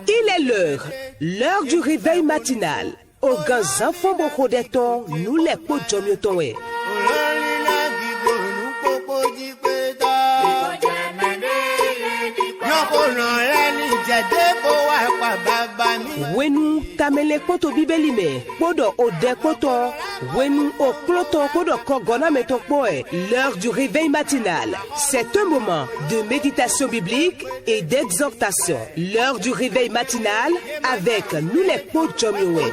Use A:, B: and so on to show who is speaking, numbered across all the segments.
A: Il est l'heure du réveil matinal. Au gaz enfants bokodeton, nous les podjomiotonwe. Wenu tamele koto bibelime, podo ode koto, wenu o kloto podo kogona metokpoe. L'heure du réveil matinal, c'est un moment de méditation biblique et d'exhortation. L'heure du réveil matinal avec nous les podjomiowe.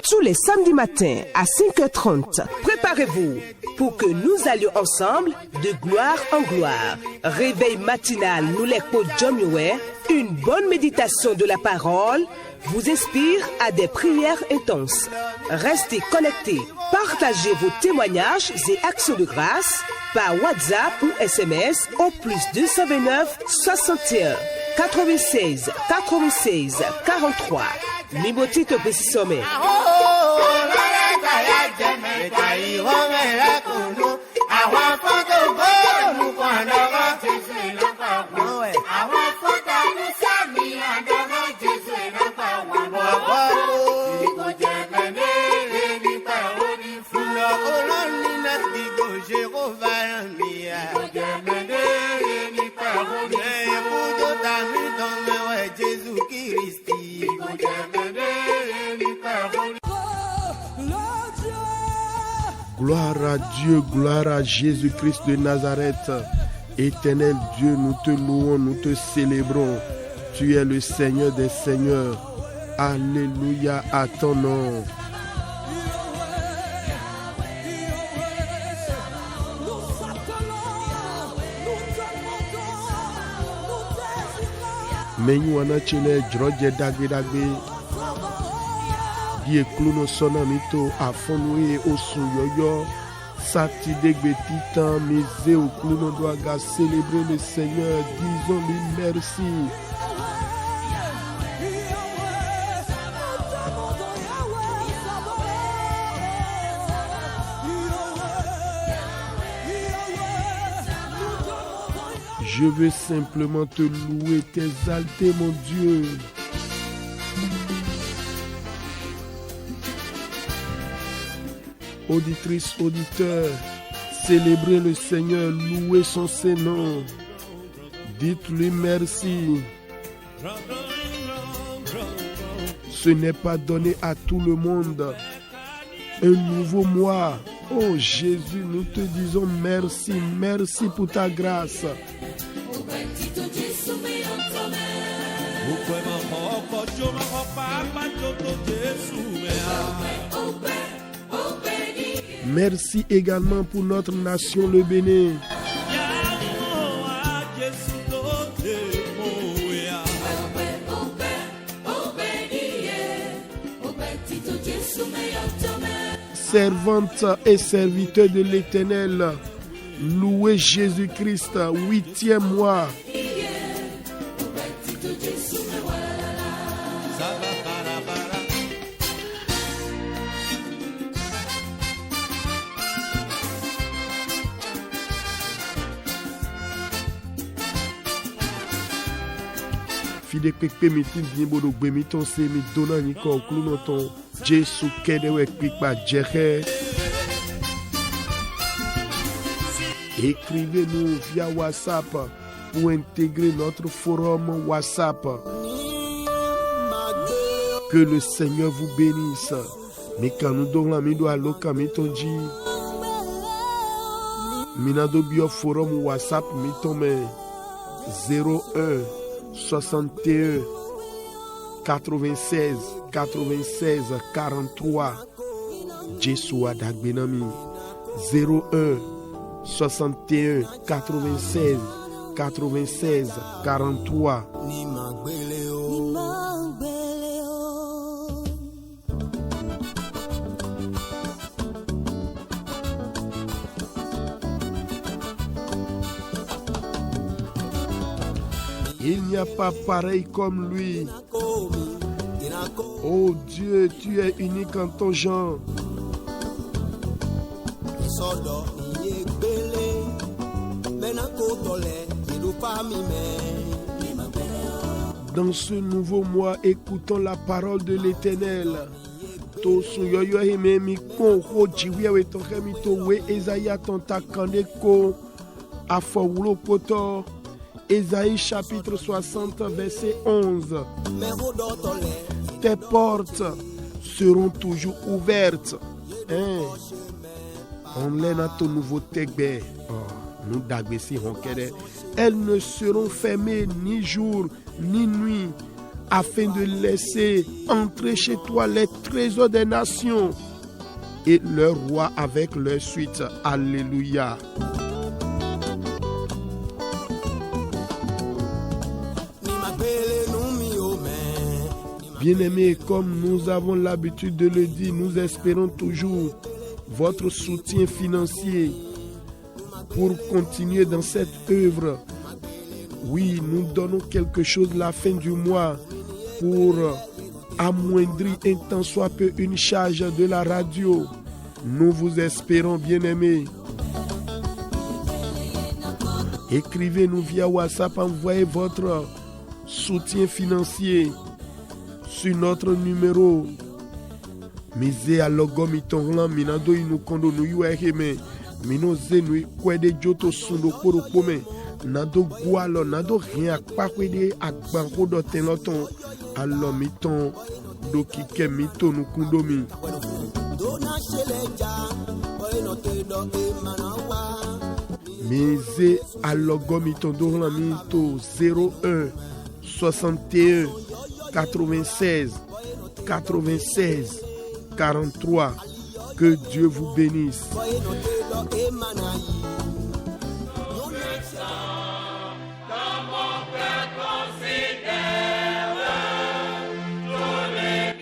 A: Tous les samedis matins à 5h30, préparez-vous pour que nous allions ensemble de gloire en gloire. Réveil matinal, nous les podjomiowe, une bonne méditation de la parole vous inspire à des prières intenses. Restez connectés, partagez vos témoignages et actions de grâce par WhatsApp ou SMS au +229 61 96 96 43. Mimotito Pesisome.
B: Gloire à Dieu, gloire à Jésus-Christ de Nazareth. Éternel Dieu, nous te louons, nous te célébrons. Tu es le Seigneur des Seigneurs. Alléluia à ton nom. Menyuana chele droje dagbe dagbe. Die kluno sona mito afonwe osu yoyo. Sati degbe titan mise au kluno doaga célébrer le Seigneur. Disons-lui merci. Je veux simplement te louer, t'exalter, mon Dieu. Auditrice, auditeur, célébrez le Seigneur, louez son Saint-Nom. Dites-lui merci. Ce n'est pas donné à tout le monde. Un nouveau mois. Oh Jésus, nous te disons merci, merci pour ta grâce. Merci également pour notre nation, le Bénin. Servantes et serviteurs de l'Éternel, louez Jésus-Christ, 8e mois. Fide kekpe mitin bien bodo gbe miton se mi dona ni ko kluno ton Jesu kede we kpikpa djeke. Écrivez-nous via WhatsApp pour intégrer notre forum WhatsApp. Que le Seigneur vous bénisse. Mais quand nous donnons la mido à l'oka mitonji, minado bio forum WhatsApp mitome 01 61 96 96 43. Jesu adagbenami 01 61 96 96 43. Il n'y a pas pareil comme lui. Oh Dieu, tu es unique en ton genre. Dans ce nouveau mois, écoutons la parole de l'Éternel. Ésaïe chapitre 60, verset 11. Tes portes seront toujours ouvertes. On l'aime à ton nouveau tegbe. Nous d'agbessi ronkere. Elles ne seront fermées ni jour ni nuit, afin de laisser entrer chez toi les trésors des nations et leur roi avec leur suite. Alléluia. Bien-aimés, comme nous avons l'habitude de le dire, nous espérons toujours votre soutien financier pour continuer dans cette œuvre. Oui, nous donnons quelque chose la fin du mois pour amoindrir un tant soit peu une charge de la radio. Nous vous espérons, bien-aimés. Écrivez-nous via WhatsApp, envoyez votre soutien financier sur notre numéro. Mise à logomi tonlan minado inu kondo nu yueheme mino zenu kwede joto sundo koro pome nado gualo nado rien pakwede agbanko do teloton alo miton do kike mito nu kundomi. Mise à logomi tonlan mito 01 61 96 96 43. Que Dieu vous bénisse.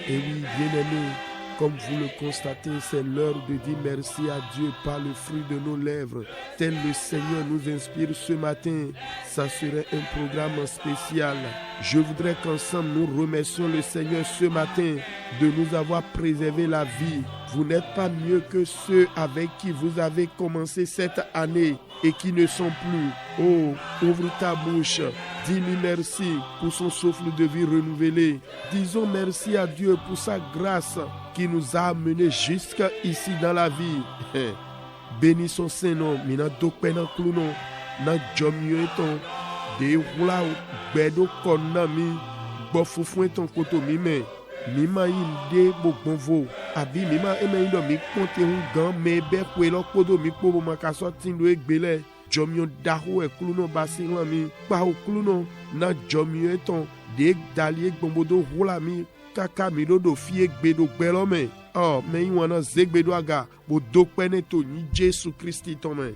B: Et oui, bien-aimés, comme vous le constatez, c'est l'heure de dire merci à Dieu par le fruit de nos lèvres. Tel le Seigneur nous inspire ce matin, ça serait un programme spécial. Je voudrais qu'ensemble nous remercions le Seigneur ce matin de nous avoir préservé la vie. Vous n'êtes pas mieux que ceux avec qui vous avez commencé cette année et qui ne sont plus. Oh, ouvre ta bouche. Dis-lui merci pour son souffle de vie renouvelé. Disons merci à Dieu pour sa grâce qui nous a amenés jusqu'ici dans la vie. Bénis son Saint-Nom. Mina dokpena kluno na jomyo eton de wula gbedo konami gbofufun eton koto mime. Mima inde bogbonvo abi mima eme indo mi ponte un gan me be kwelo kodo mi pobo makaso tindo egbele. Jomyo dahu e kluno basilan mi pa o kluno na jomyo eton de dalie gbombodo wula mi kaka mi do fie gbedo gbelo me. Oh, mais il y a un zegbedo aga bo dokpene to ni Jésus Christ tome.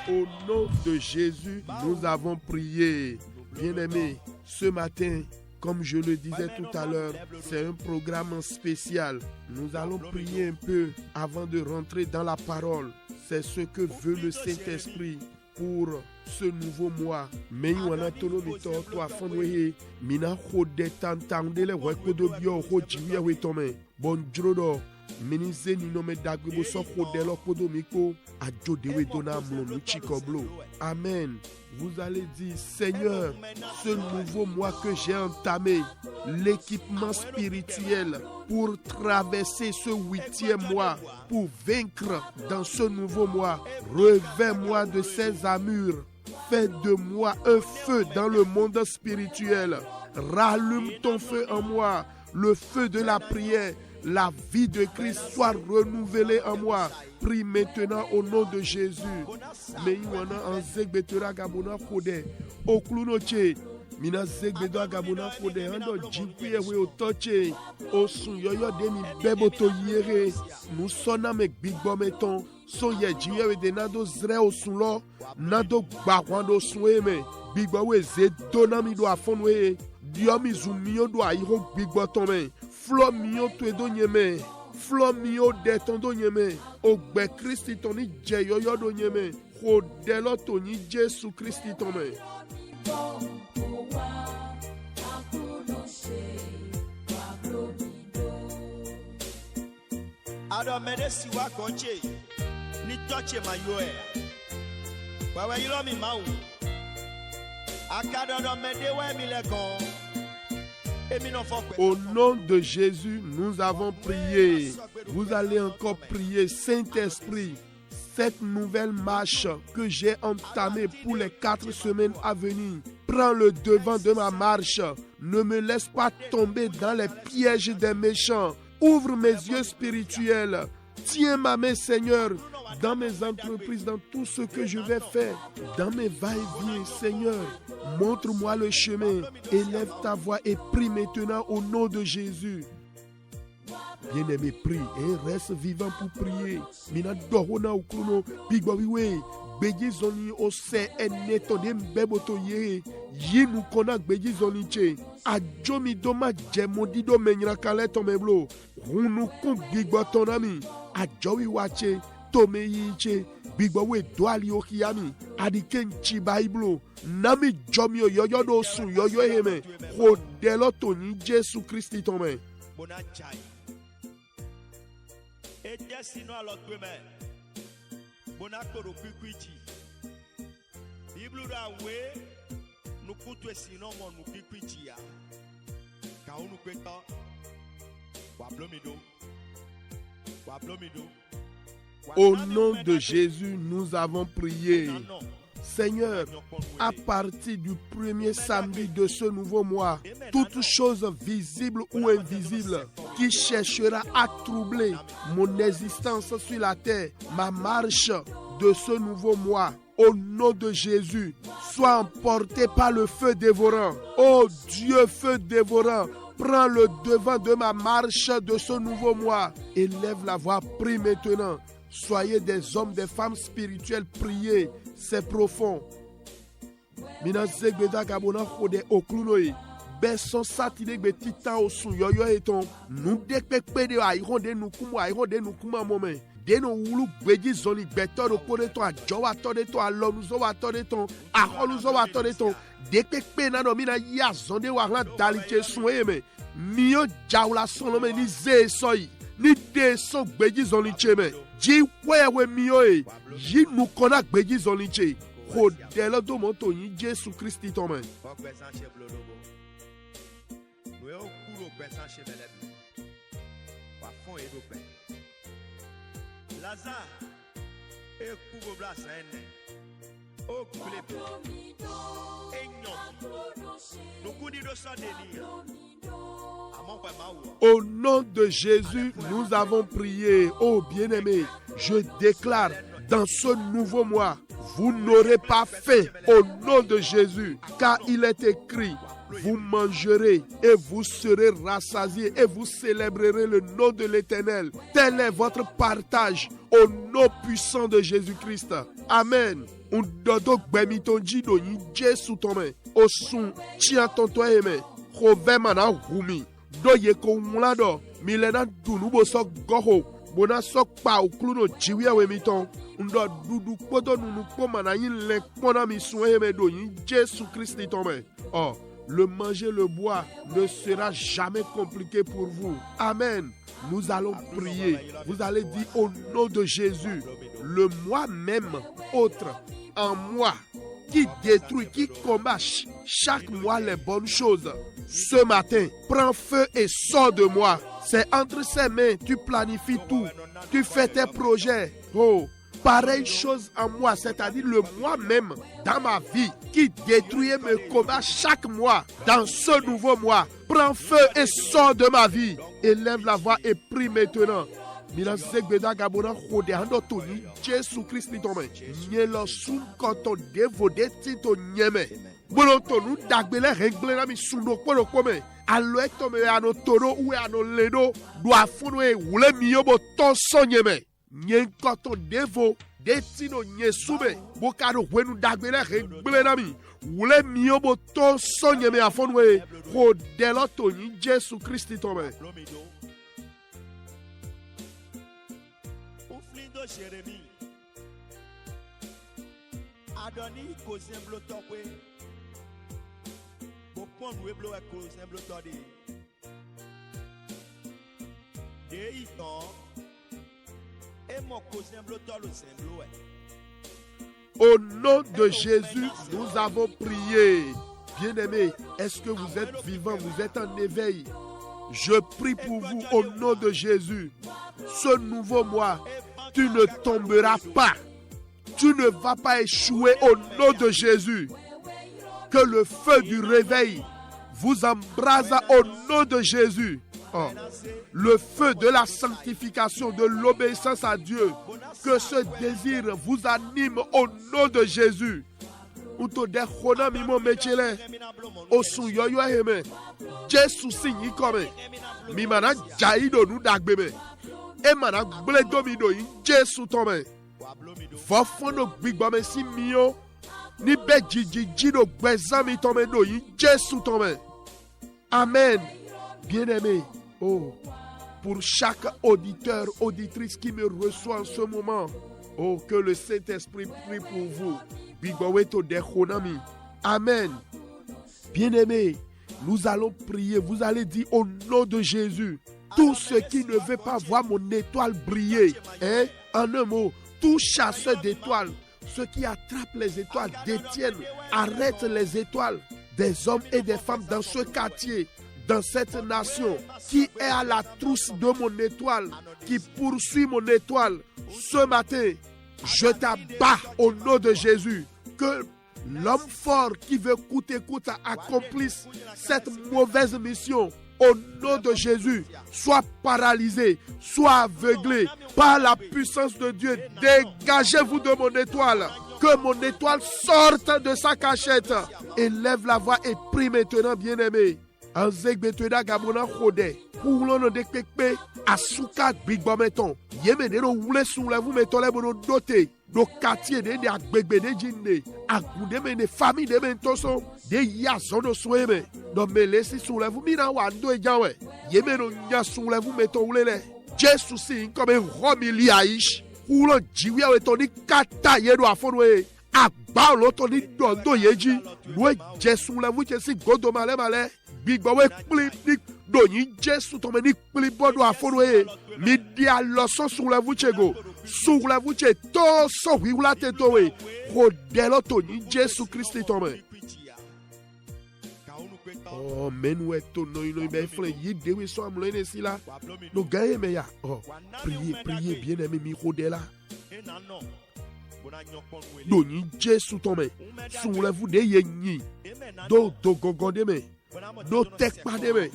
B: Au nom de Jésus, nous avons prié. Bien-aimés, ce matin, comme je le disais tout à l'heure, c'est un programme spécial. Nous allons prier un peu avant de rentrer dans la parole. C'est ce que veut le Saint-Esprit pour ce nouveau mois. Mais il y a un tono mito to afonwe mina khode tantandele wekodo bio ho jiwe wetome. Bonjrodo Minize ni nome dagwebo so kodelo podomiko ajodewe dona mlono chikoblo. Amen. Vous allez dire, Seigneur, ce nouveau mois que j'ai entamé, l'équipement spirituel pour traverser ce 8e mois, pour vaincre dans ce nouveau mois, revêt-moi de ces armures, fais de moi un feu dans le monde spirituel, rallume ton feu en moi, le feu de la prière. La vie de Christ soit renouvelée en moi. Prie maintenant au nom de Jésus. Mais il y a un zegbetera gabona kode. Oklunoche. Mina zegbedo gabona kode. Ando jimpiye we otoche. Osun yoyo demi beboto yere. Nous sonnons avec big bometon. son ye jiwe de nado zre osunlo nado gbawando suneme bigbo we ze donami do afonwe dio mi zumio do ayiro bigbo tome flo mio to edo nyeme flo mio de tondo nyeme ogbe Kristi toni je yoyo do nyeme ko de lo to ni Jesu Kristi tome.
C: Adomede siwa konche ni toche mayoe wawe yilo mi mau akadodomede we mi lekon emi no fokwe.
B: Au nom de Jésus, nous avons prié. Vous allez encore prier. Saint-Esprit, cette nouvelle marche que j'ai entamée pour les 4 semaines à venir, prends le devant de ma marche. Ne me laisse pas tomber dans les pièges des méchants. Ouvre mes yeux spirituels. Tiens ma main, Seigneur, dans mes entreprises, dans tout ce que je vais faire, dans mes va-et-vient, Seigneur. Montre-moi le chemin. Élève ta voix et prie maintenant au nom de Jésus. Bien-aimé, prie et reste vivant pour prier. Mina dohona ukuno bigbawiwe. Beji zoni ose eneto de mbeboto ye. Yinu kona beji zoni che. Ajomi doma jemodi do menyra kale tomeblo. Hunu kun bigbatonami. Ajowi wache. Tome yiche. Bigbawe doali okiyami. Adiken chibaiblo. Nami jomio yoyo do su yoyo heme. Hodelo toni Jesu Christi tome.
C: Bonachai. Et destino à l'autre main. Bonakoro kwikwichi. Bible da we nous coûte sinon mon nous kwikwichi ya. Ka onu kweta. Wa blomido. Wa blomido.
B: Au nom de Jésus, nous avons prié. Seigneur, à partir du premier samedi de ce nouveau mois, toute chose visible ou invisible qui cherchera à troubler mon existence sur la terre, ma marche de ce nouveau mois, au nom de Jésus, soit emportée par le feu dévorant. Oh Dieu, feu dévorant, prends le devant de ma marche de ce nouveau mois. Élève la voix, prie maintenant. Soyez des hommes, des femmes spirituelles, priez. C'est profond. Mina zegbeda kabona khode oklunoyi. Beson satine gbe titan osun yoyo eton. Nu dekpepe de ayronde nukuma moment. Deno wulu gbeji zoni beto do pore to ajowa to de to alonuzo wa to de ton. Aholuzo wa to de ton. Dekpepe na no mina ya zonde wa ran dalike suneme. Mio jawla sonome ni ze soyi. Ni de so gbeji zoni cheme. Ji wewe mioe. Ji nu kona gbeji zoni che. Hodelo do monto ni Jesu Christi tome.
C: Lazare et Kubo Blasene. Oh,
B: au nom de Jésus, nous avons prié. Oh bien-aimé, je déclare dans ce nouveau mois, vous n'aurez pas faim au nom de Jésus, car il est écrit, vous mangerez et vous serez rassasiés et vous célébrerez le nom de l'Éternel. Tel est votre partage au nom puissant de Jésus-Christ. Amen. Un dodo gbemitonji do yi Jesu tome. Osun chia tonto eme. Khove mana humi. Do ye ko nwlado. Milena dunu bo sok goho. Bona sok pa ukluno jiwi awe miton. Ndo dudu kodo nunu ko mana yin le kona mi sueme do yi Jesu Christi tome. Oh, le manger, le boire ne sera jamais compliqué pour vous. Amen. Nous allons prier. Vous allez dire au nom de Jésus, le moi même autre en moi qui détruit, qui combat chaque mois les bonnes choses. Ce matin, prends feu et sors de moi. C'est entre ses mains, tu planifies tout. Tu fais tes projets. Oh, pareille chose en moi, c'est-à-dire le moi-même dans ma vie qui détruit et me combat chaque mois. Dans ce nouveau mois, prends feu et sors de ma vie. Élève la voix et prie maintenant. Milan zegbeda gabona khode hando toni Jésus Christ tome. Nyelo sun koto devode tito nyeme. Bono tonu dagbele rengle na mi sundo poro kome. Alo etome ano toro ou ano ledo do afuno e wule miyobo ton son nyeme. Nyen koto devo. Detino nye sube. Bokado wenu dagbele regbele nami. Wule miyo bo to sonye me afonwe. Ho deloto ni Jesu Christi tome.
C: Uflindo Jérémie. Adoni kozemblo tokwe. Bokon weblo kozemblo todi. De iton. Et mon kozemblo tolo zemblo.
B: Au nom de Jésus, nous avons prié. Bien-aimés, est-ce que vous êtes vivants, vous êtes en éveil? Je prie pour vous au nom de Jésus. Ce nouveau mois, tu ne tomberas pas. Tu ne vas pas échouer au nom de Jésus. Que le feu du réveil vous embrase au nom de Jésus. Oh. Le feu de la sanctification, de l'obéissance à Dieu. Que ce désir vous anime au nom de Jésus. Jésus signe comme Mimana Jaido nous dagbeme. Emana bledomido in Jésus tome. Vofono bigbame si mio. Ni bejiji do gbezami tome do in Jésus tome. Amen. Bien-aimé. Oh, pour chaque auditeur, auditrice qui me reçoit en ce moment, oh, que le Saint-Esprit prie pour vous. Amen. Bien-aimés, nous allons prier. Vous allez dire au nom de Jésus, tout ce qui ne veut pas voir mon étoile briller, hein? En un mot, tout chasseur d'étoiles, ceux qui attrapent les étoiles, détiennent, arrêtent les étoiles des hommes et des femmes dans ce quartier, dans cette nation, qui est à la trousse de mon étoile, qui poursuit mon étoile. Ce matin, je t'abats au nom de Jésus. Que l'homme fort qui veut coûte accomplisse cette mauvaise mission. Au nom de Jésus, soit paralysé, soit aveuglé par la puissance de Dieu. Dégagez-vous de mon étoile. Que mon étoile sorte de sa cachette. Élève la voix et prie maintenant, bien-aimé. Anzegbetweda gabona khode kulono de kekpe asuka bigbometon yemene no wule sunlevu metole bono dote do quartier de agbegbe de jinne agunde mene famille de mentoso de yazono sweme no melesi sunlevu mina wando ejawe yemeno nya sunlevu meton wulele Jesu sin comme romili aish kulo jiwi awetoni kata yedo afonwe agba loto ni dondo yeji no Jesu levu chesi godo male Bigbawe kpli donyi Jesu tome ni kpli bodo afonwe mi dia loso sunlevu chego sunlevu che to so wiwla tetowe rodelo toni Jesu Christi tome. Oh menwe to no ino be fle yi dewe so amlo ne sila no gaye me ya. Oh priez bien-aimé mi rodela. Donyi Jesu tome sunlevu de yenyi do gogode me. Do tekpa deme,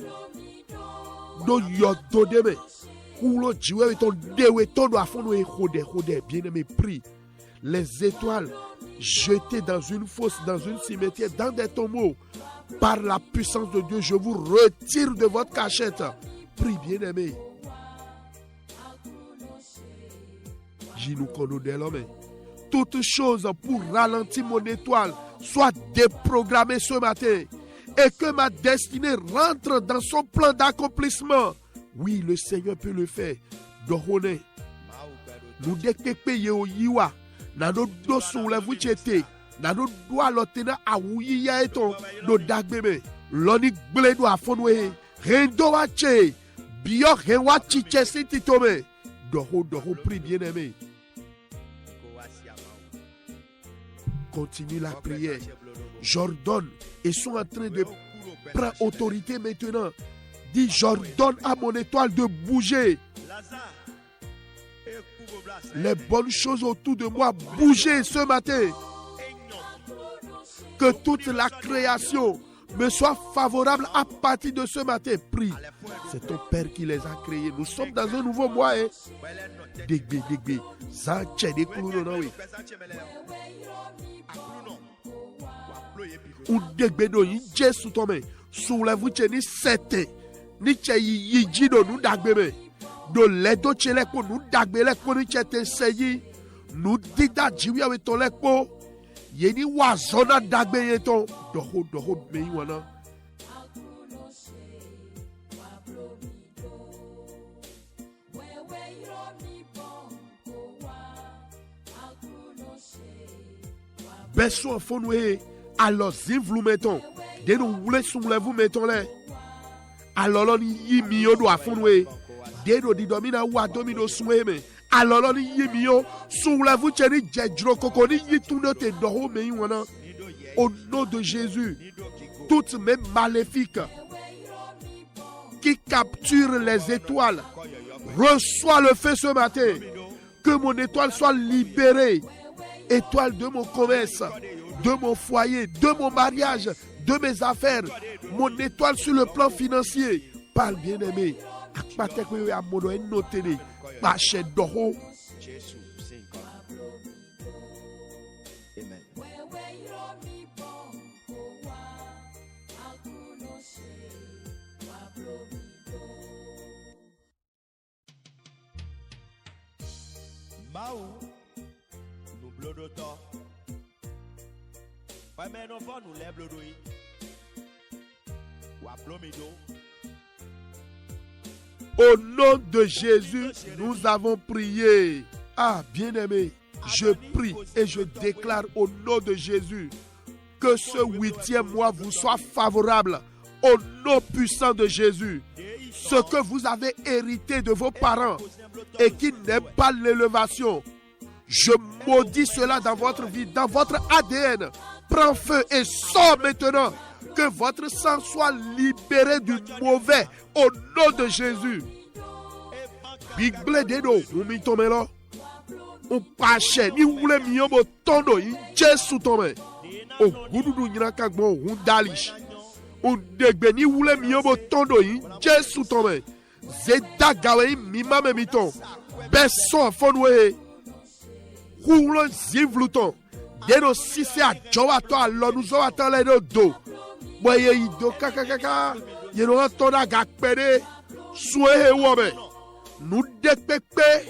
B: do yodo deme, kulo jiwe ton dewe ton do afono e khode, bien-aimé, prie. Les étoiles jetées dans une fosse, dans une cimetière, dans des tombeaux, par la puissance de Dieu, je vous retire de votre cachette. Prie, bien-aimé. Jinou kono de l'homme. Toute chose pour ralentir mon étoile soit déprogrammée ce matin. Et que ma destinée rentre dans son plan d'accomplissement. Oui, le Seigneur peut le faire. Dohone. Nous dékpepe yo yiwa. Nano do soulevu chete. Nano doa lotena awuyi ya eton. Do dagbeme. Loni ble do afonwe. Rendo wache. Bio rewa chiche sintitome. Doho, prie bien-aimé. Continue la prière. J'ordonne et sont en train de prendre autorité maintenant. Dis, j'ordonne à mon étoile de bouger. Les bonnes choses autour de moi bouger ce matin. Que toute la création me soit favorable à partir de ce matin. Prie. C'est ton Père qui les a créés. Nous sommes dans un nouveau mois. Dégbe. Ou degbedo yi Jesu tome soulève ni sete ni che yi jido nu dagbeme do ledo chelekpo nu dagbe lekpo ni chete seyi nu dida jiwi we to lekpo yeni wazona dagbe yeto doho meyi wana. Beso afonwe alors zivlu meton de nous voulez soulève meton le alors l'on y mio do afonwe de do di domina wa domino soueme alors l'on y mio soulève cheri jedro kokoni y tout note do me wana au nom de Jésus toutes mes maléfiques qui capturent les étoiles reçois le feu ce matin que mon étoile soit libérée. Étoile de mon commerce, de mon foyer, de mon mariage, de mes affaires, mon étoile sur le plan financier. Parle bien aimé. Au nom de Jésus, nous avons prié. Ah, bien-aimé, je prie et je déclare au nom de Jésus que ce 8e mois vous soit favorable. Au nom puissant de Jésus, ce que vous avez hérité de vos parents et qui n'aime pas l'élévation, je maudis cela dans votre vie, dans votre ADN. Prends feu et sors maintenant. Que votre sang soit libéré du mauvais au nom de Jésus. Big Blededo, Umitomelo. On pache, ni wule miyobo tondo, Jesu tome. O gududu nyirakagbo, Undalish. On degbe, ni wule miyobo tondo, Jesu tome. Zeda gawe, mimame miton. Besson fonwe. Roulon zivluton. Deno sise a jowato a lonuzo atale do. Boye ido kakakaka. Yeno antona gakpede. Souhe wobe. Nou dekpekpe.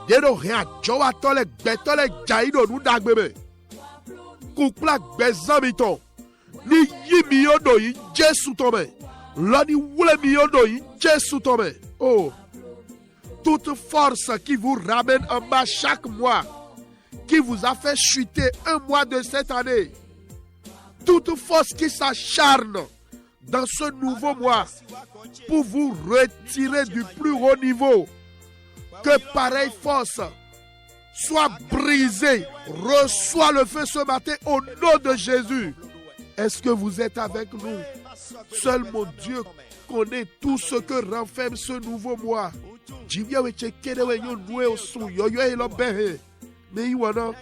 B: Deno rea jowato le gbeto le jaido nou dagbebe. Koukla gbezamiton. Ni yimiyodo yi Jesu tome. Lani wule miyodo yi Jesu tome. Oh. Toute force qui vous ramène en bas chaque mois, qui vous a fait chuter un mois de cette année, toute force qui s'acharne dans ce nouveau mois pour vous retirer du plus haut niveau, que pareille force soit brisée, reçois le feu ce matin au nom de Jésus. Est-ce que vous êtes avec nous? Seul mon Dieu connaît tout ce que renferme ce nouveau mois. Jivia weche kedewe yo nwe osu yoyo elo behe me iwana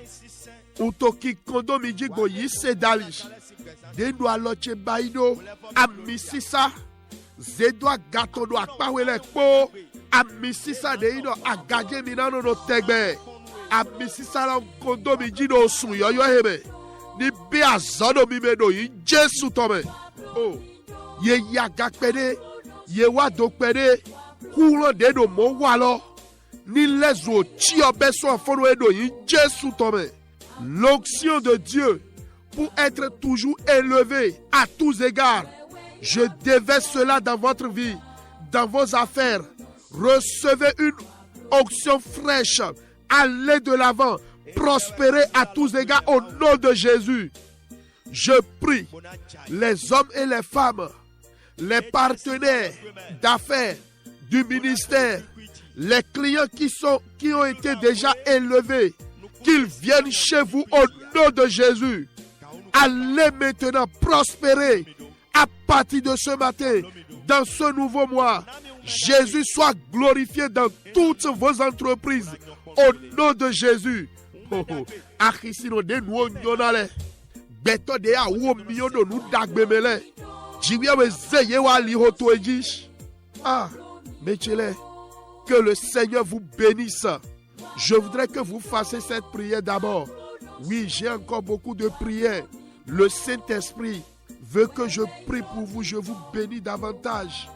B: utoki kondo mijigo yise dalish dendo aloche baido amisisa zedwa gatodo akpawele po amisisa de ino agaje minano no tegbe amisisa la kondo mijido osu yoyo hebe ni be azodo mimedo yi Jesu tome oh ye yagakpede ye wadokpede Koulon dedo mo walo ni les o chi obeso afono edo yi Jesu tome. L'onction de Dieu pour être toujours élevé à tous égards. Je déverse cela dans votre vie, dans vos affaires. Recevez une onction fraîche. Allez de l'avant. Prospérez à tous égards au nom de Jésus. Je prie les hommes et les femmes, les partenaires d'affaires, du ministère, les clients qui ont été déjà élevés, qu'ils viennent chez vous au nom de Jésus. Allez maintenant prospérer à partir de ce matin, dans ce nouveau mois. Jésus soit glorifié dans toutes vos entreprises au nom de Jésus. Achisino de nous nyonale, beto de a wo miodo nous dagbemele, jiwe we zeye wa lihoto ejish. Ah. Que le Seigneur vous bénisse. Je voudrais que vous fassiez cette prière d'abord. Oui, j'ai encore beaucoup de prières. Le Saint-Esprit veut que je prie pour vous. Je vous bénis davantage.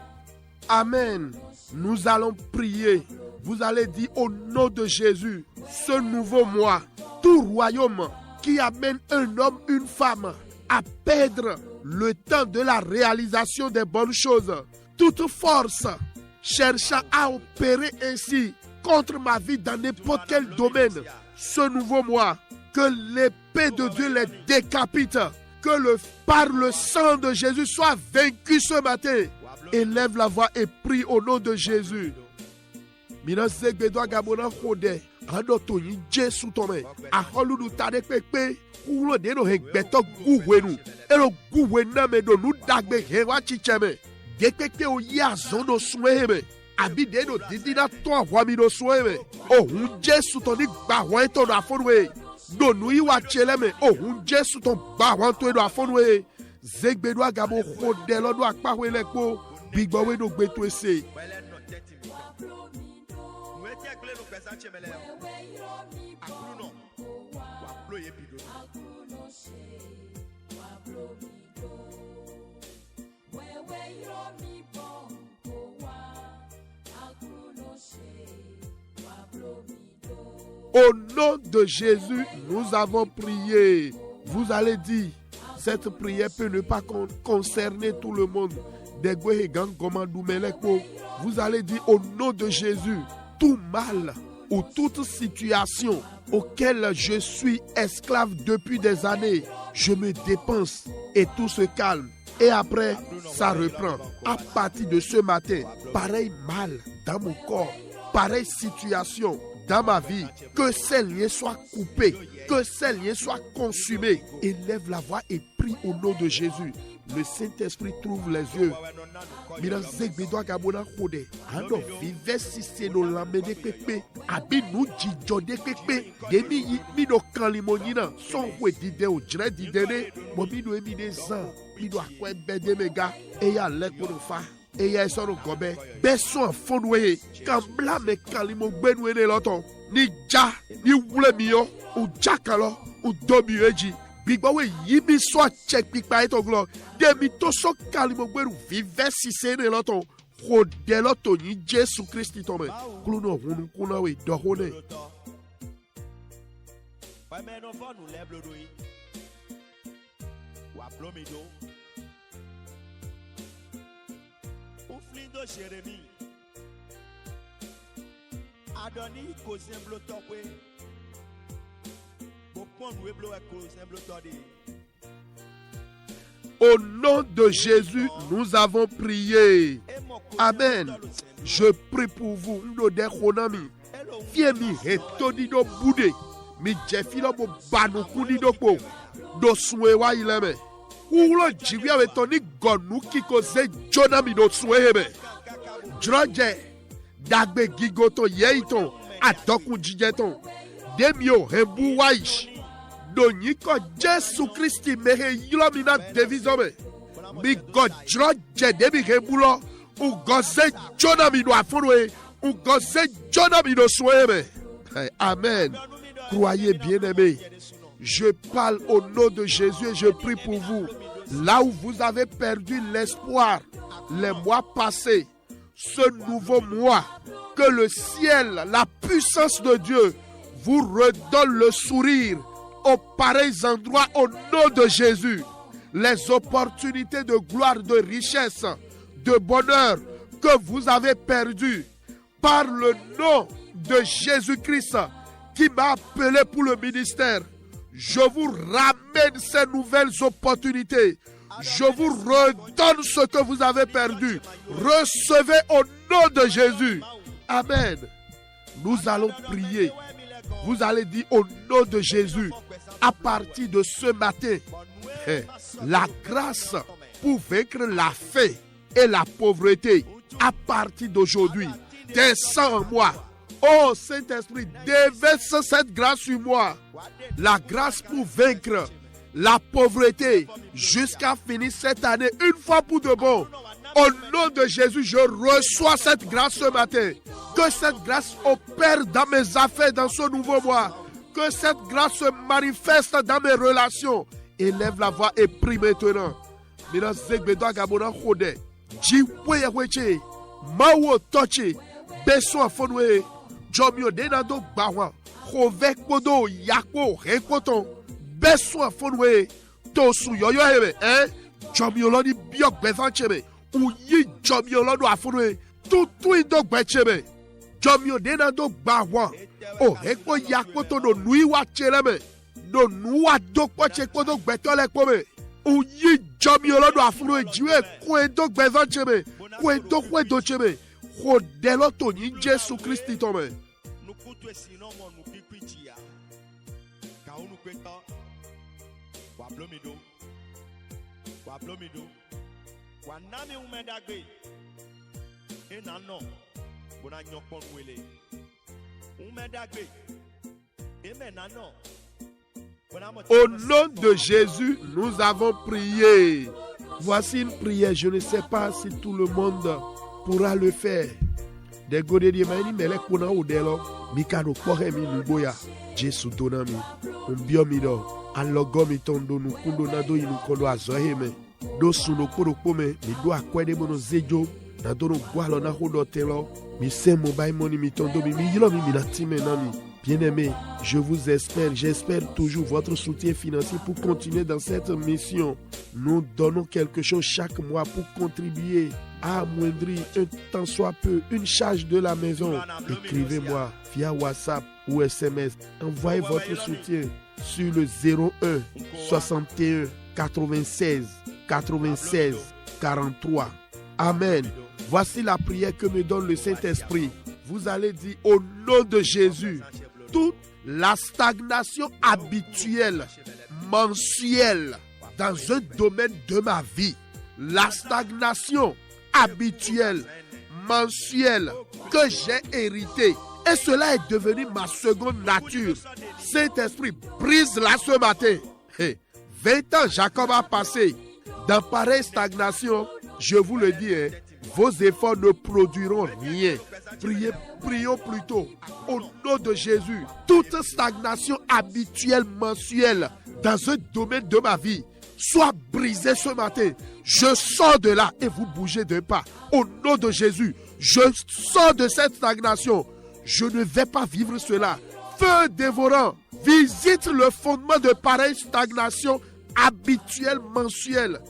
B: Amen. Nous allons prier. Vous allez dire au nom de Jésus, ce nouveau mois, tout royaume qui amène un homme, une femme à perdre le temps de la réalisation des bonnes choses, toute force cherchant à opérer ainsi contre ma vie dans n'importe quel domaine, ce nouveau mois, que l'épée de Dieu les décapite, que par le sang de Jésus soit vaincu ce matin. Élève la voix et prie au nom de Jésus. Mina zegbedo agabona khode ando toyin Jesu tome aholu du tade pepe kulo de no hegbeto guwenu ero guwena me do nu dagbe hewa chicheme de pepe o ya zono sueme abi de no didina to ahwa mi do sueme ohun Jesu to ni gba won to do afonwe do nu iwa cheleme ohun Jesu to gba won to do afonwe zegbedo agabo khode lodo apawe lepo bigbowe do gbe to ese. Au nom de Jésus, nous avons prié. Vous allez dire, cette prière peut ne pas concerner tout le monde. Vous allez dire au nom de Jésus, tout mal ou toute situation auquel je suis esclave depuis des années, je me dépense et tout se calme. Et après, ça reprend. À partir de ce matin, pareil mal dans mon corps, pareille situation dans ma vie, que ces liens soient coupés, que ces liens soient consumés. Élève la voix et prie au nom de Jésus. Le Saint-Esprit trouve les yeux. Mira zegbedo gabona khode ando vive si se no lamede pepe abi nu jijode pepe demi mi do kan limonina son we dide o jre dide ne mo mi do emi de zan mi do akwe bede mega e ya le ko fa e ya so ro gobe be so fonwe kan bla me kan limo gbenu ene loton ni ja ni wule mi yo o jakalo o dobi eji bigbawe yibi so check pipa eto glo demi to so kalimo gberu vive si se ne loton khode loto ni Jesu Christi tome kluno hunu kuna we dohone
C: wa me no fo nu le blodo yi wa plomido o flindo Jérémie adoni ko zemblo topwe
B: au nom de Jésus, nous avons prié. Amen. Je prie pour vous. Fiemi hetonido bude. Mi jefilo bo banukunido po. Do suewa ileme. Ulo jiwia wetoni gonu kiko ze jonami do suehebe. Droje. Dagbe gigoto yeito. Adoku jijeton. Demio hebu waish. Donyiko Jesu Christi mehe yilomina devizome. Mi godro jedemi hebulo. U goze jonami do afonwe. U goze jonami do soeme. Amen. Croyez bien-aimés. Je parle au nom de Jésus et je prie pour vous. Là où vous avez perdu l'espoir les mois passés, ce nouveau mois, que le ciel, la puissance de Dieu vous redonne le sourire aux pareils endroits au nom de Jésus. Les opportunités de gloire, de richesse, de bonheur que vous avez perdues par le nom de Jésus-Christ qui m'a appelé pour le ministère. Je vous ramène ces nouvelles opportunités. Je vous redonne ce que vous avez perdu. Recevez au nom de Jésus. Amen. Nous allons prier. Vous allez dire au nom de Jésus, à partir de ce matin, la grâce pour vaincre la faim et la pauvreté, à partir d'aujourd'hui, descend en moi. Oh Saint-Esprit, déverse cette grâce sur moi. La grâce pour vaincre la pauvreté jusqu'à finir cette année une fois pour de bon. Au nom de Jésus, je reçois cette grâce ce matin. Que cette grâce opère dans mes affaires dans ce nouveau mois. Que cette grâce se manifeste dans mes relations. Élève la voix et prie maintenant. Mawo toche. Beso afonwe. Jomio denado bawa. Rovek podo yakpo rekoton. Beso afonwe. Tosu yoyo hebe. Jomio lodi biok bezanchebe. Uyi jomio lodo afonwe. Tutu indok bechebe. Jomio denado bawa. O hekpo yakpo to no nui wa chereme. No nuwa dokpo chekpo dok betole kome. Uyi jomio lodo afonwe. Jiwe kwe dok bezanchebe. Kwe dok chebe. Rodelo to ni Jesu Christi tome.
C: Nukutu esino mo nukikwichia. Kaunu kweta. Wablomido. Wablomido. Wanami umedagbe. Enano. Bona nyokpon wele. Umedagbe. Emenano.
B: Au nom de Jésus, nous avons prié. Voici une prière. Je ne sais pas si tout le monde pourra le faire. Des godé di mani melek pona odelo. Mikado kore mi luboya. Jesu donami. Umbio mido. Alogo mi tondo nukundo nado inukondo azoheme. Do suno koro pome. Mi do akwede mono zejo. Nado no gualo na hodo telo. Mi se mobile money mi tondo mi yilo mi minatime nami. Bien-aimés, je vous espère, j'espère toujours votre soutien financier pour continuer dans cette mission. Nous donnons quelque chose chaque mois pour contribuer à amoindrir un tant soit peu une charge de la maison. Écrivez-moi via WhatsApp ou SMS. Envoyez votre soutien sur le 01 61 96 96 43. Amen. Voici la prière que me donne le Saint-Esprit. Vous allez dire au nom de Jésus, toute la stagnation habituelle, mensuelle, dans un domaine de ma vie, la stagnation habituelle, mensuelle que j'ai héritée, et cela est devenu ma seconde nature. Saint-Esprit, brise-la ce matin. 20 ans, Jacob a passé dans pareille stagnation. Je vous le dis, vos efforts ne produiront rien. Prions plutôt au nom de Jésus. Toute stagnation habituelle, mensuelle, dans un domaine de ma vie, soit brisée ce matin. Je sors de là et vous bougez d'un pas. Au nom de Jésus, je sors de cette stagnation. Je ne vais pas vivre cela. Feu dévorant, visite le fondement de pareille stagnation habituelle, mensuelle,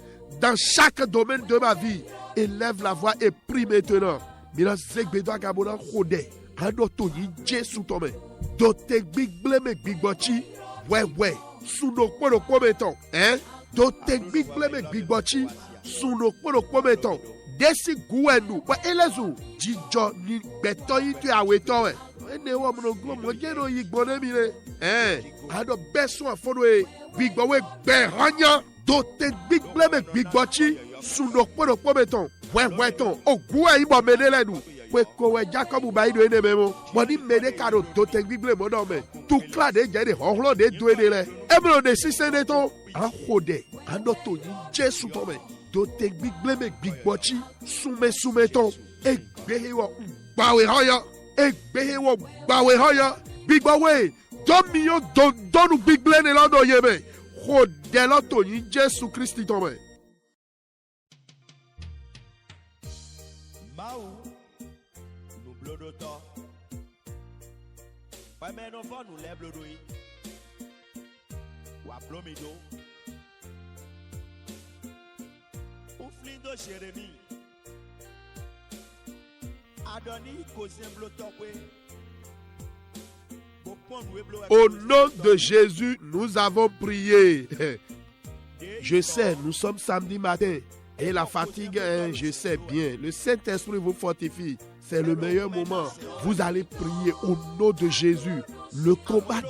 B: dans chaque domaine de ma vie. Élève la voix et prie maintenant. Mira zegbedo agabona khode. Ando toni Jesu tome. Dote big bleme big bochi. Ouais. Suno kworo kometon. Dote big bleme big bochi. Suno kworo kometon. Desi guenu. Wa elezu. Jijo ni beto yitu aweto we. Ene wo mo glo mo jero yigbone mi re. Ando beso afono big bowe be hanya. Dote big bleme big bochi. Suno kworo kometon. Ouais ton. Ogua ibo menelenu. We kowe Jacob baido ene memo. Moni mede karo dote big bleme no me. Tu klade jede honlo de duedele. Ebro de sisene ton. Ahode. Ando to ni Jesu tome. Dote big bleme big bochi. Sume ton. Egbehewo bawe hoya. Egbehewo bawe hoya. Big bawe. Domio donu big bleme lando yebe. Hode lo to ni Jesu Christi tome.
C: Nous blodo to. Ouais, mais non, nous les blodo. Ou à plomido. Ou flindo Jérémie. Adoni, cousin bloto.
B: Au nom de Jésus, nous avons prié. Je sais, nous sommes samedi matin. Et la fatigue, je sais bien. Le Saint-Esprit vous fortifie. C'est le meilleur moment. Vous allez prier au nom de Jésus. Le combat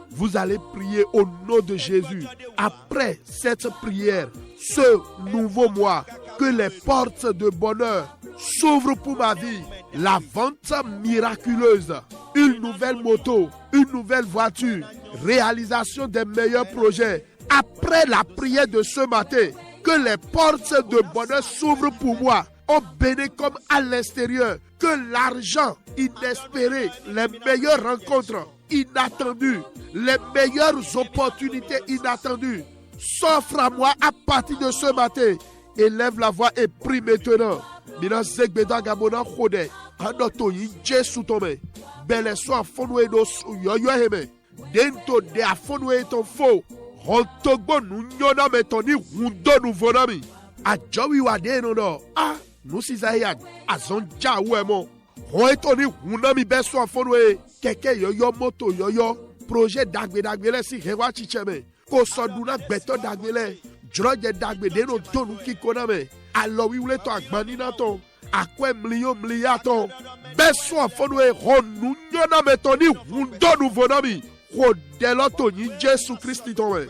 B: vous allez prier au nom de Jésus. Après cette prière, ce nouveau mois, que les portes de bonheur s'ouvrent pour ma vie. La vente miraculeuse, une nouvelle moto, une nouvelle voiture, réalisation des meilleurs projets. Après la prière de ce matin, que les portes de bonheur s'ouvrent pour moi, au béni comme à l'extérieur. Que l'argent inespéré, les meilleures rencontres inattendues, les meilleures opportunités inattendues s'offrent à moi à partir de ce matin. Élève la voix et prie maintenant. Mina zegbedo gabona khode. Ando to yi Jesu tome. Bele so afonwe do yoyo heme. Dento de afonwe ton fo. Hontogbo nu nyona metoni hundo nu vonami. Ajowi wade no no. Ah, nu sizayan. Azon ja wemo. Hontoni hunami beso afonwe. Keke yoyo moto yoyo. Projet dagbe si hewa chicheme. Ko soduna beto dagbele. Droge dagbe deno tonu kikoname. Alo wiwle to agbani na to. Akwe mliyato. Beso afonwe honu nyona metoni hundo nu vonami. Hodeloto ni Jesu Christi tome.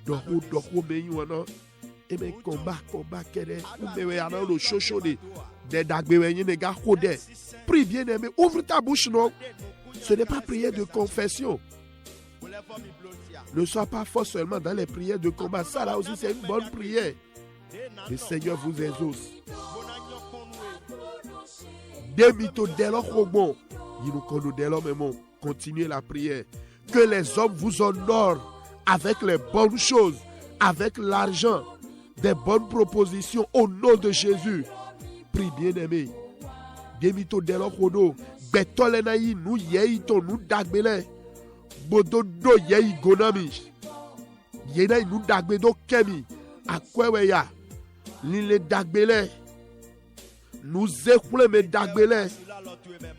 B: Doho me yuana. Eme combat kere. Umewe ana lo shosho de dagbewe ni nega hode. Prie bien aimé, ouvre ta bouche non. Ce n'est pas prière de confession. Ne sois pas fort seulement dans les prières de combat. Ça là aussi c'est une bonne prière. Le Seigneur vous exauce. Demito delo robon. Il nous connaît delo même. Continuez la prière. Que les hommes vous honorent avec les bonnes choses, avec l'argent, des bonnes propositions au nom de Jésus. Prie bien aimé. Demito delo rodo. Betole na yi nu yei to nu dagbele. Bodo do yei gonami. Yena nu dagbe do kemi. Akwewe ya. Lile dagbele. Nu zekule me dagbele.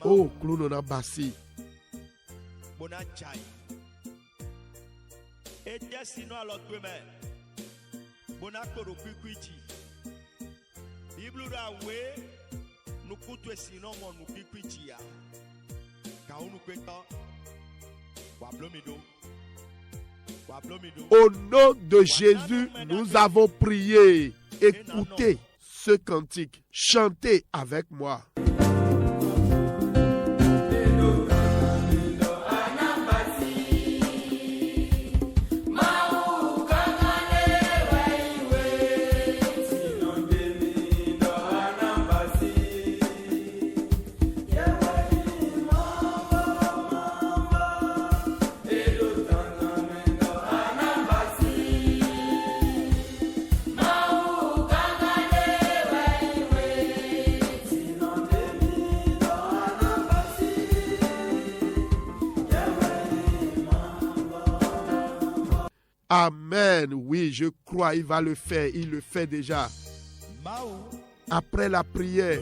B: Oh, klono na basi.
C: Bonachai. Ete sino alotweme. Bonakoro kwikwichi. Biblu ra we nukutu sino mo nukikwichi ya. Kaunu kweta. Wablomido.
B: Au nom de Jésus, nous avons prié. Écoutez ce cantique. Chantez avec moi. Amen. Oui, je crois, il va le faire. Il le fait déjà. Après la prière,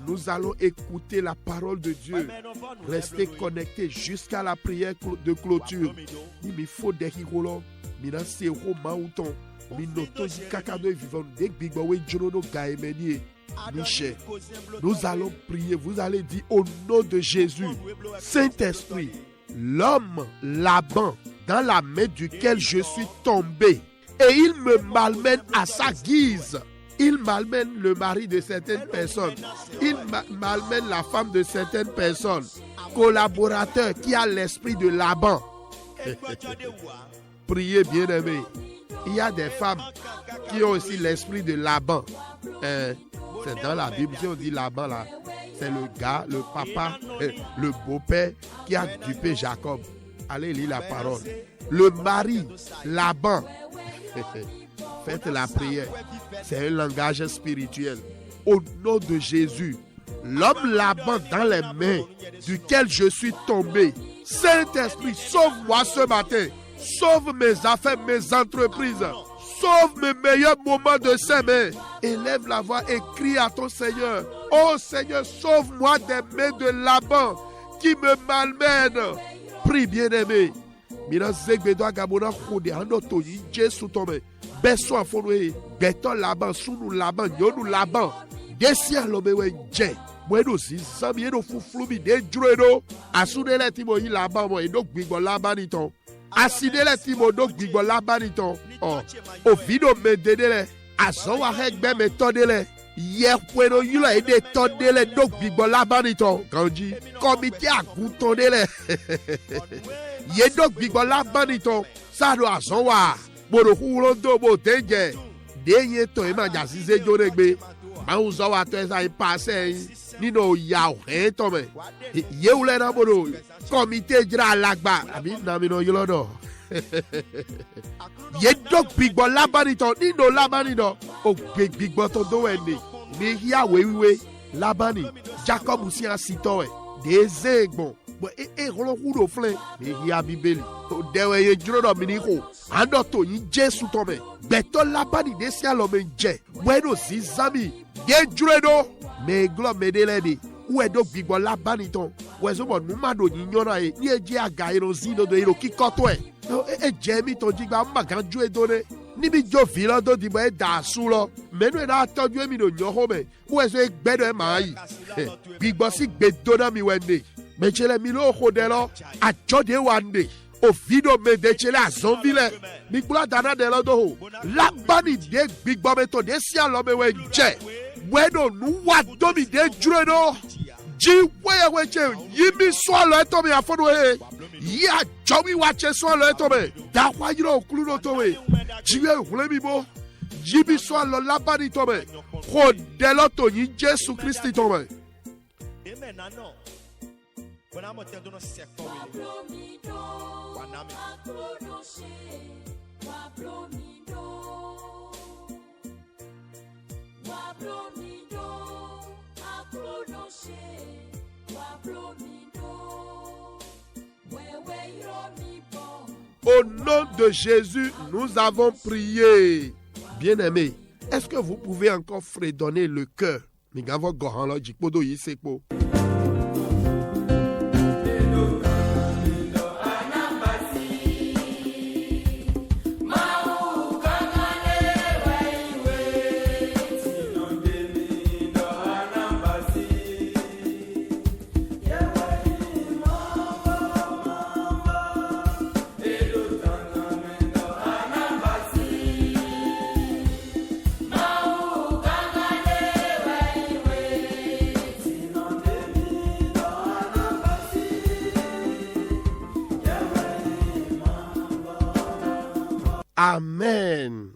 B: nous allons écouter la parole de Dieu. Restez connectés jusqu'à la prière de clôture. Il faut des hirolo. Mina sero mauton. Minoto kakado vivant dek bigbawe jorono gaemenie. Michel. Nous allons prier. Vous allez dire au nom de Jésus. Saint-Esprit, l'homme Laban, dans la main duquel je suis tombé, et il me malmène à sa guise. Il malmène le mari de certaines personnes. Il malmène la femme de certaines personnes. Collaborateur qui a l'esprit de Laban. Priez bien aimé. Il y a des femmes qui ont aussi l'esprit de Laban. C'est dans la Bible, si on dit Laban là, c'est le gars, le papa, le beau-père qui a dupé Jacob. Allez lire la parole. Le mari, Laban. Faites la prière. C'est un langage spirituel. Au nom de Jésus, l'homme Laban dans les mains duquel je suis tombé. Saint-Esprit, sauve-moi ce matin. Sauve mes affaires, mes entreprises. Sauve mes meilleurs moments de ses mains. Élève la voix et crie à ton Seigneur. Oh Seigneur, sauve-moi des mains de Laban qui me malmènent. Prie bien-aimé. Mina zegbedo gabona khode ando to yi Jesu tome. Beso afonwe beto Laban sunu Laban yonu Laban. Desi alomewe je. Mweno si sami eno fuflumi de jureno. Asudele timo yi Laban mo eno gbigbo Laban iton. Asidele timo do gbigbo Laban iton. Oh, ovido me dedele. Asowa hegbe me todele. Hier puedo yula ede todele do gbigbo Laban iton. Ganji komite agutondele. Yedo gbigbo Laban iton. Sado asowa. Bodo hulondo bo denje. Deye to ema jasize joregbe. Mauzo wa to esa ipase nino ya o tome. Ye ule na bodo. Komite jira lagba. Abi na mi no yolodo. Yedo gbigbo Laban iton nino Laban iton. O gbigbo to do ende. mi hia wewiwe Labani Jacob aussi asitowe deze gbon bo e holo hudo flen mi hia bibeli o dewe ye juro mi ni ko ando to yin Jesu to me beto Labani desi alo me je bueno zizami de juro do me glo me de ledi uwe do gbigbo Labani ton wezo bo numa do yin yona e ni eje aga iro zido do iro kikoto e je mi to jigba maganju edone níbi jó fìlọ́ tó ti bọ̀ ẹ́ dà sùn lọ mẹ́nu ẹ̀ náà tọ́jú ẹ̀mí ló yàn hó mẹ́ wọ́n ẹ̀ gbẹ́dọ̀ ẹ̀ máa yìí gbígbọ́ sí gbẹdọ́nà mi wẹ̀ ndè mẹ́tsẹ̀lẹ̀ mi ló kó dẹ lọ àjọdẹ wà ndè òfìdó mẹ́dẹ̀tsẹ̀lẹ̀ àzọ́nvilẹ̀ gbígbọ́ dáná dẹ lọ́dọ̀ hó Labani dé gbígbọ́ mẹ́tọ́ dé sí àlọ́ mẹ́wẹ́ jẹ́ wẹ́dọ̀ nu wà dómi dé dúró dọ́ jí wẹ́yẹ̀wẹ́ tsẹ̀ yí mi sọ àlọ́ ẹ̀tọ́ mi àfọ́dọ̀ ẹ̀ yí àjọ mi wà tsẹ̀ sọ àlọ́ ẹ̀tọ́ mi dàkọ́ ayé náà kúlú náà tó mi jiwe wule mi bo jibi so alo Labani to me ko de lo to yin Jesu Kristi to me
C: amen nano bona mo tendo no sekto wele wanami
B: Au nom de Jésus, nous avons prié. Bien-aimés, est-ce que vous pouvez encore fredonner le cœur? Amen.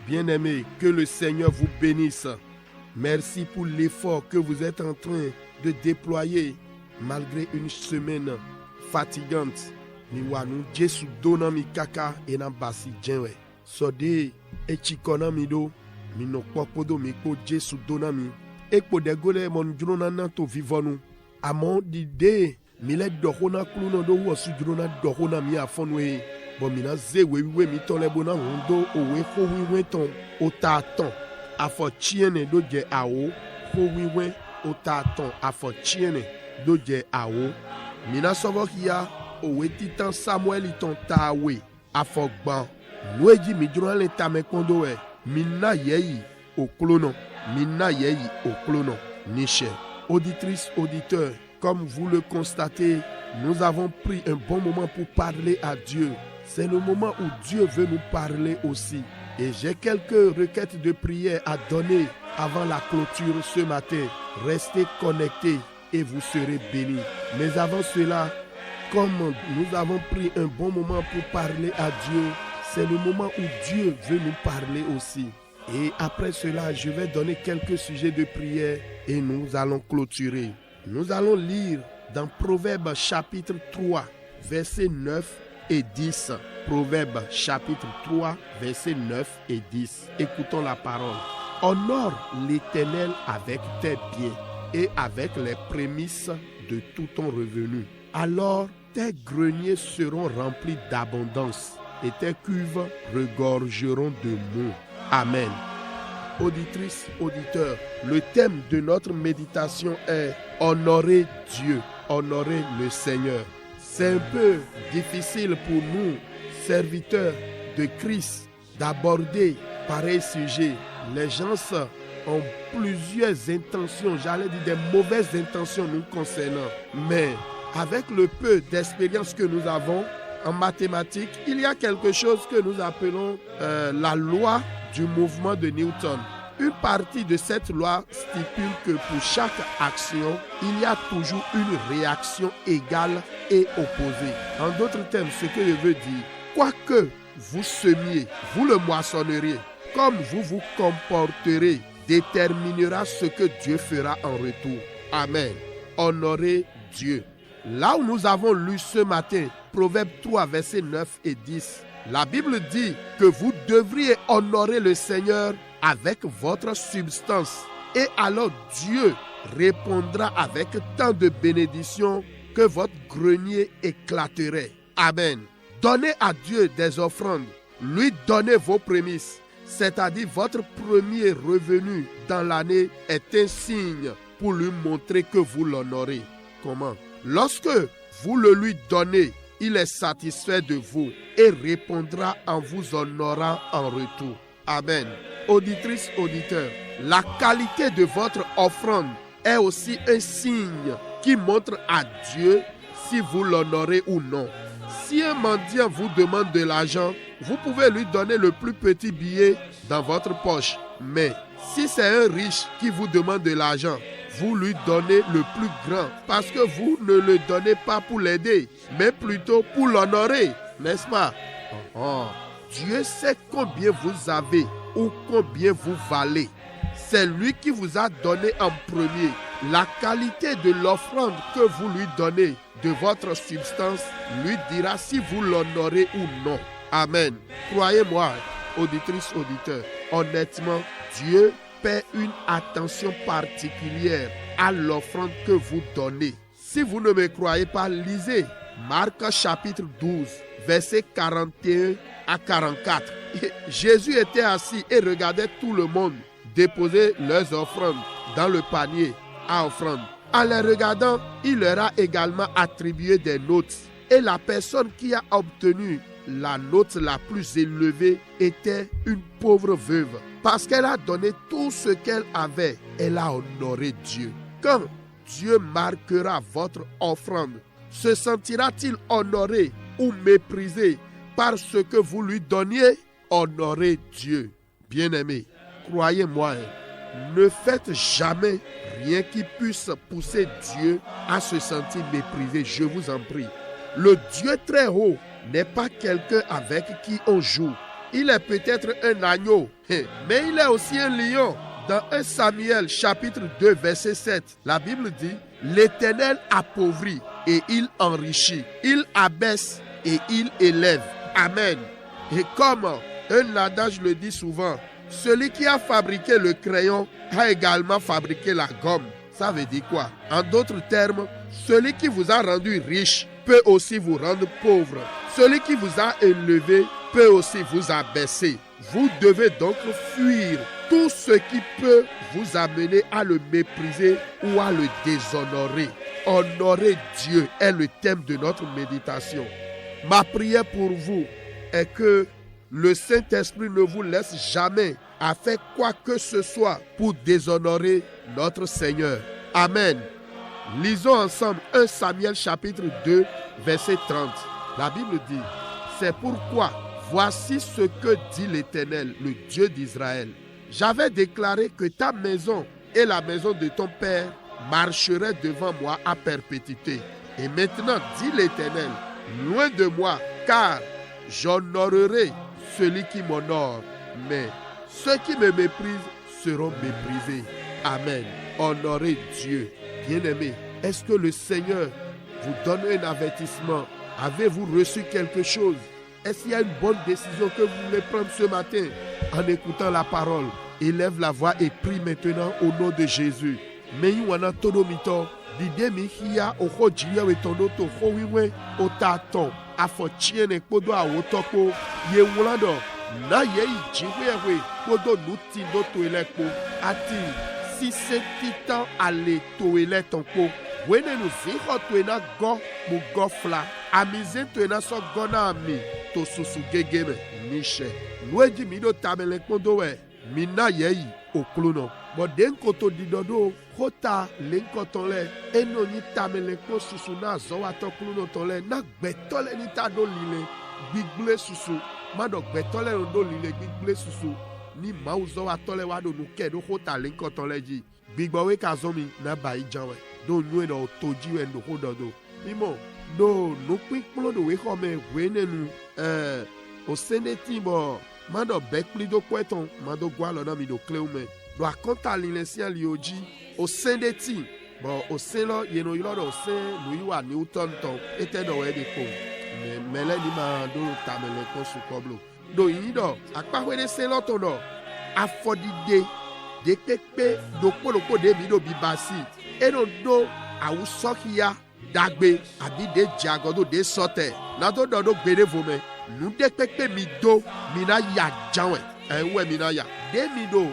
B: Bien-aimés, que le Seigneur vous bénisse. Merci pour l'effort que vous êtes en train de déployer malgré une semaine fatigante. Miwanu Jesu dona mi kaka ena basi jenwe. Sode echikona mi do mino popodo mi ko Jesu dona mi. Ekpo degole mon drona na to vivonu. Amon dide mile dohona kluno do wosu drona dohona mi afonwe. Bon mina ze we mi tole bona hondo owe ko wiwe ton ota ton afo chiene do je awo ko wiwe ota ton afo chiene do je awo mina sovo kia owe titan Samuel ton tawe afo gban nueji mi dron le tamekondo e mina yeyi oklono niche. Auditrice, auditeur, comme vous le constatez, nous avons pris un bon moment pour parler à Dieu. C'est le moment où Dieu veut nous parler aussi. Et j'ai quelques requêtes de prière à donner avant la clôture ce matin. Restez connectés et vous serez bénis. Mais avant cela, comme nous avons pris un bon moment pour parler à Dieu, c'est le moment où Dieu veut nous parler aussi. Et après cela, je vais donner quelques sujets de prière et nous allons clôturer. Nous allons lire dans Proverbes chapitre 3, versets 9 et 10. Proverbes chapitre 3, versets 9 et 10. Écoutons la parole. Honore l'Éternel avec tes biens et avec les prémices de tout ton revenu. Alors tes greniers seront remplis d'abondance et tes cuves regorgeront de mots. Amen. Auditrice, auditeur, le thème de notre méditation est honorer Dieu, honorer le Seigneur. C'est un peu difficile pour nous, serviteurs de Christ, d'aborder pareil sujet. Les gens ont plusieurs intentions, j'allais dire des mauvaises intentions nous concernant. Mais avec le peu d'expérience que nous avons en mathématiques, il y a quelque chose que nous appelons la loi du mouvement de Newton. Une partie de cette loi stipule que pour chaque action, il y a toujours une réaction égale et opposée. En d'autres termes, ce que je veux dire, quoi que vous semiez, vous le moissonnerez. Comme vous vous comporterez, déterminera ce que Dieu fera en retour. Amen. Honorez Dieu. Là où nous avons lu ce matin, Proverbes 3, versets 9 et 10, la Bible dit que vous devriez honorer le Seigneur avec votre substance. Et alors Dieu répondra avec tant de bénédictions que votre grenier éclaterait. Amen. Donnez à Dieu des offrandes. Lui donnez vos prémices, c'est-à-dire votre premier revenu dans l'année est un signe pour lui montrer que vous l'honorez. Comment? Lorsque vous le lui donnez, il est satisfait de vous et répondra en vous honorant en retour. Amen. Auditrice, auditeur, la qualité de votre offrande est aussi un signe qui montre à Dieu si vous l'honorez ou non. Si un mendiant vous demande de l'argent, vous pouvez lui donner le plus petit billet dans votre poche. Mais si c'est un riche qui vous demande de l'argent, vous lui donnez le plus grand parce que vous ne le donnez pas pour l'aider, mais plutôt pour l'honorer, n'est-ce pas? Dieu sait combien vous avez ou combien vous valez. C'est lui qui vous a donné en premier. La qualité de l'offrande que vous lui donnez de votre substance lui dira si vous l'honorez ou non. Amen. Croyez-moi, auditrice, auditeur, honnêtement, Dieu paie une attention particulière à l'offrande que vous donnez. Si vous ne me croyez pas, lisez Marc chapitre 12, versets 41 à 44. Jésus était assis et regardait tout le monde déposer leurs offrandes dans le panier à offrande. En les regardant, il leur a également attribué des notes. Et la personne qui a obtenu la note la plus élevée était une pauvre veuve. Parce qu'elle a donné tout ce qu'elle avait, elle a honoré Dieu. Quand Dieu marquera votre offrande, se sentira-t-il honoré ou méprisé par ce que vous lui donniez? Honorez Dieu. Bien-aimé, croyez-moi, ne faites jamais rien qui puisse pousser Dieu à se sentir méprisé, je vous en prie. Le Dieu très haut n'est pas quelqu'un avec qui on joue. Il est peut-être un agneau, mais il est aussi un lion. Dans 1 Samuel chapitre 2 verset 7, la Bible dit « L'Éternel appauvrit et il enrichit, il abaisse et il élève. » Amen. Et comme un adage le dit souvent, celui qui a fabriqué le crayon a également fabriqué la gomme. Ça veut dire quoi? En d'autres termes, celui qui vous a rendu riche peut aussi vous rendre pauvre. Celui qui vous a élevé peut aussi vous abaisser. Vous devez donc fuir tout ce qui peut vous amener à le mépriser ou à le déshonorer. Honorer Dieu est le thème de notre méditation. Ma prière pour vous est que le Saint-Esprit ne vous laisse jamais à faire quoi que ce soit pour déshonorer notre Seigneur. Amen. Lisons ensemble 1 Samuel chapitre 2 verset 30. La Bible dit « C'est pourquoi, voici ce que dit l'Éternel, le Dieu d'Israël. J'avais déclaré que ta maison et la maison de ton père marcheraient devant moi à perpétuité. Et maintenant, dit l'Éternel, loin de moi, car j'honorerai celui qui m'honore, mais ceux qui me méprisent seront méprisés. » Amen. Honorez Dieu. Bien-aimés, est-ce que le Seigneur vous donne un avertissement? Avez-vous reçu quelque chose? Est-ce qu'il y a une bonne décision que vous voulez prendre ce matin en écoutant la parole? Élève la voix et prie maintenant au nom de Jésus. Meïwana todomito, didemi hiya oko jiya wetondo to howiwe otaton, afochiene kodo awotoko, ye wulando, na ye jiwewe kodo nutindo to eleko, ati si setitan ale to eletonko, wene nu ziho to ena go mu gofla, amize to ena so gona ami, to susu gegeme, nishe, nueji mido tabele kondowe, mina yeyi okluno. Boden koto didodo kota lenkotole eno ni tamele ko susu na zowato kluno tole na gbetole ni ta do lile gbigble susu mado gbetole do lile gbigble susu ni mau zowatole wa do nuke do kota lenkotole ji gbigbowe kazomi na bai janwe do nue no toji we ndo hododo mimo do no pikplo do we home we nenu o seneti bo mado bekpli do kweton mado gwalo na mi do kleume do akonta lilesia lioji o sendeti bo o selo yeno yilo do se luiwa newton ton ete do we de ko mele ni ma do tamele ko su koblo do yido akpa we de selo to do afɔdide de kpekpe dokpolokpo de mi do bibasi eno do awusɔkia dagbe abi de dziagodo de sɔtɛ nato dɔ do gbe de vome nu de kpekpe mi do mina ya jawɛ ɛwɛ mina ya de mi do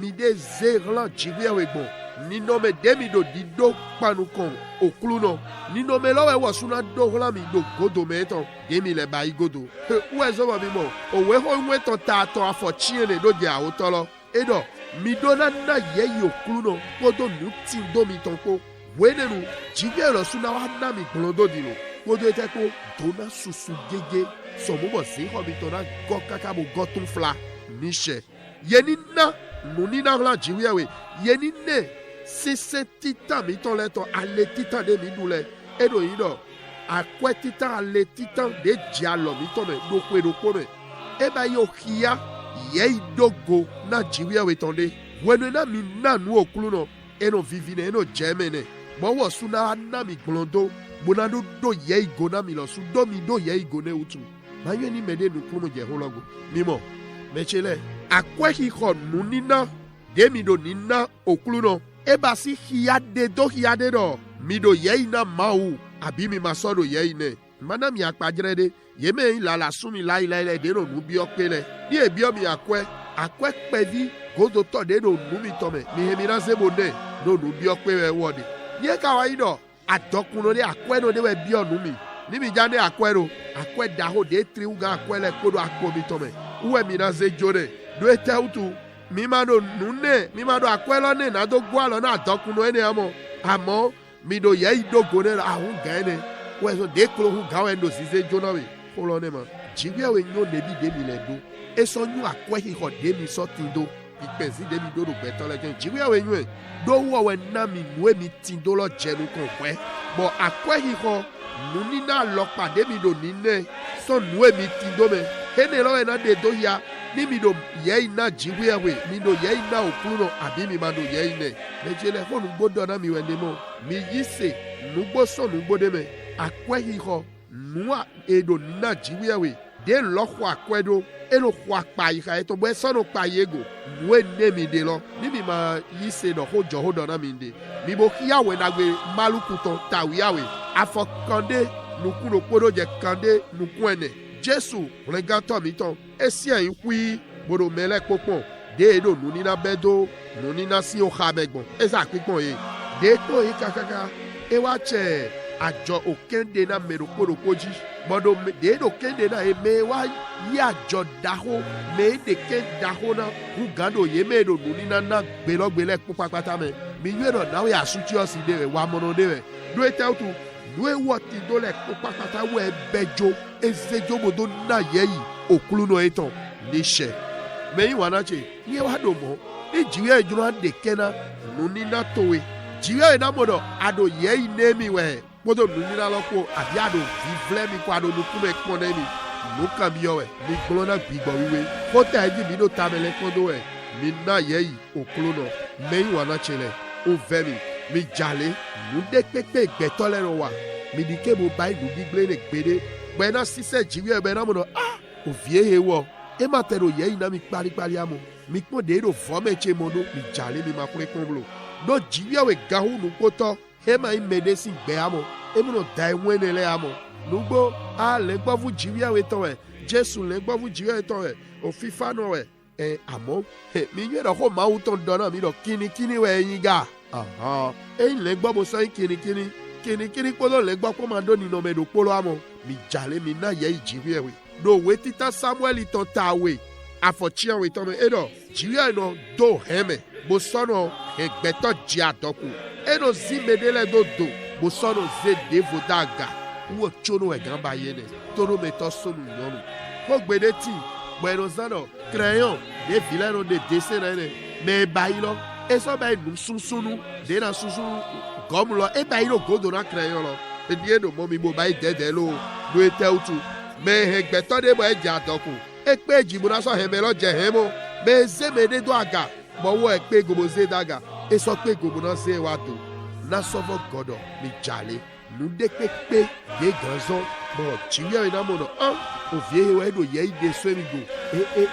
B: mi de zerlan dziwuɛwɛ gbɔn ninome de mi do dido kpanu kan okulu nɔ ninome lɔwɛ wɔsuna do hlan mi do godo mɛ tɔn de mi lɛ ba yi godo wɛ zɔbɔ mi mɔ òwe hɔ ŋue tɔn ta tɔn afɔ tiɲɛ le do dze awo tɔlɔ edɔ mi do na yɛ yi okulu nɔ kpodo nu ti do mi tɔn ko wenenu dziwuɛ lɔ suna wa na mi gblɔ do di lo kpodo ete ko dona susu gege sɔmubɔ zi xɔ mi tɔn na gɔ kaka bo gɔ tun fila nisɛ yeni na nunina hlan dziwuɛ we yeni ne sese titan mi tɔn lɛ tɔn ale titan de mi du lɛ eɖo yi dɔ akɔɛ titan ale titan de dzi alɔ mi tɔn mɛ ɖokpe ɖokpo mɛ eba yi o xia yɛ yi do go na dziwuɛ we tɔn de wenu na mi na nu okulu nɔ eno vivi ne eno dze mɛ nɛ bɔwɔ suna na mi gblɔ do bona do yɛ yi go na mi lɔ su do mi do yɛ yi go ne utu ma yɔ ni mɛ de nukulu mo dze ho lɔ go mi mɔ mɛ tse lɛ akɔɛ xi xɔ nunina de mi do nina okulu nɔ. Eba si hiade do hiade do mi do yei na mawu abi mi maso do yei ne mana mi akpadre de ye me la la sumi la de no nu bi ope le ni e bi o mi akwe pevi godo to de no nu mi to me mi he mi na se bo ne no nu bi ope we wode ye ka wa yi do adokun no de akwe no de we bi o nu mi ni mi jane akwe ro akwe da ho de tri uga akwe le kodo akpo mi to me uwe mi na se jode do ete utu mi ma do nune mi ma do akwelo ne na do gwa lo na dokuno ene amo mi do ye do go ne ahun ga ne we so de klo hu ga we ndo si se jona we ko lo ne ma jiwe we nyo ne bi de mi le do e so nyu akwe hi ho de mi so tin do ipe si de mi do do beto le jen jiwe we nyu do wo we na mi nu e mi tin do lo je nu kon pe bo akwe hi ho nu ni na lo pa de mi do ni ne so nu e mi tin do me ene lo we na de do ya ni mi do yei na jiwe we mi do yei na okuru no abi mi ma do yei ne mejele ho nu gbodo na mi wende mo mi yise nu gbo so nu gbode me akwe hi ho nu a edo na jiwe we de lo ho akwe do elo ho apa yi ka eto bo so no pa yego nu ene mi de lo ni mi ma yise do ho jo ho do na mi de mi bo kiya we na gbe maluku to tawiya we afokande nu kuro podo je kande nu kwene Jesu regato mi ton esi en hui bodo mele popon de do nunina bedo nunina si o khabegbon esa pipon ye de ko e kakaka e wa che ajo okende na merokoro koji bodo de do kende na e me wa yi ajo daho me de ke daho na ugando ye me do nunina na gbelogbele popapata me mi yero na we asuti osi de wa mono de do etautu we woti do le popapata we bejo ezejo bodo na yeyi okulu no eton nishe meyi wanache ni wa do mo ni jiwe ejuro ade kena nuni na towe jiwe na modo ado yeyi nemi we bodo nuni na lopo abi ado vivle mi kwa do nukume kpone mi nuka mi yowe mi glo na gbigbo wiwe kota eji mi do tamele kodo we mi na yeyi okulu no meyi wanache le o vemi mi jale nu de pepe gbetole ro wa mi dike mo bai du gigble le gbede gbena sise jiwe be na mo o vie he wo e ma tero ye ina mi pari amo mi pon de ro fo meche mono mi jale mi ma kure konblo do jiwe we gahu nu poto e ma i medicine gbe amo e mo no dai wene le amo nugbo a le gbo fu jiwe we ton we Jesu le gbo fu jiwe ton we o fifa no we amo mi ye ro ko ma u ton do na mi lo kini we yin ga le gbo mo so kini polo le gbo ko ma do ni no me do polo amo mi jale mi na ye jiwe we do we tita Samuel ton tawe afochi we ton edo jiwe no do heme bo sono egbeto ji adoku edo zimedele do bo sono ze devodaga wo chono e gan baye ne toro me to sonu yonu ko gbede ti bueno sano crayon de filero de dessin ne me bayilo eso bay nu susunu de na susunu gom lo e bayilo godo na crayon lo e die do mo mi bo bay dede lo do ete utu me egbeto de bo e ja doku e pe jibuna so heme lo je hemo me zemede do aga bo wo e pe gobo ze daga e so pe gobo na se wa do na so for godo mi jale nu de pepe de ganzo bon chiwia ina mono o vie we do ye ide so mi go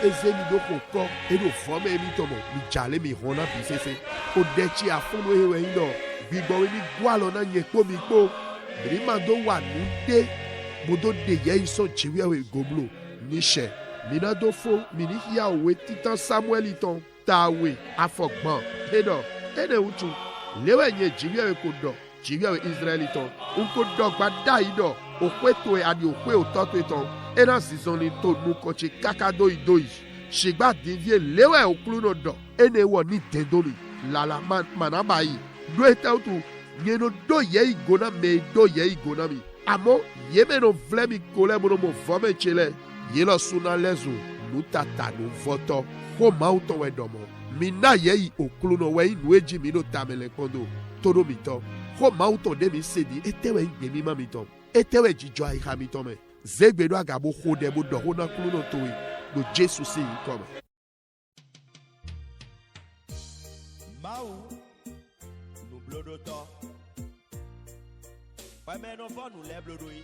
B: eze mi do kokko e do fo me mi tomo mi jale mi hona bi sese o de chi afunu he we ndo gbigbo we ni gwa lo na nye po mi po ri ma do wa nu de bodo de ye iso chiwia we goblo ni she mi na do fo mi ni ya we titan Samuel iton tawe afogban edo ene utu lewe nye chiwia we ko do chiwia we Israeliton unko dogba daido okweto e adi okwe ototo eton ena sizoni to nu koche kakado idoi shigba divie lewe oklu no do ene wo ni tendoli lala manaba yi do etautu nyeno do ye igona me do ye igona mi amo yeme no vle mi kole mo vome chele yelo suna lezu nu tata nu voto ko mauto we domo mina ye oklu no we nu eji mi no tamele kondo todo mi to ko mauto de mi sedi etewe igbe mi ma mi to etewe jijo ai ha mi to me zegbedo agabo khode bo do hona klu no to do Jesus si come
C: Mau no blodo to pa me no fo no le blodo yi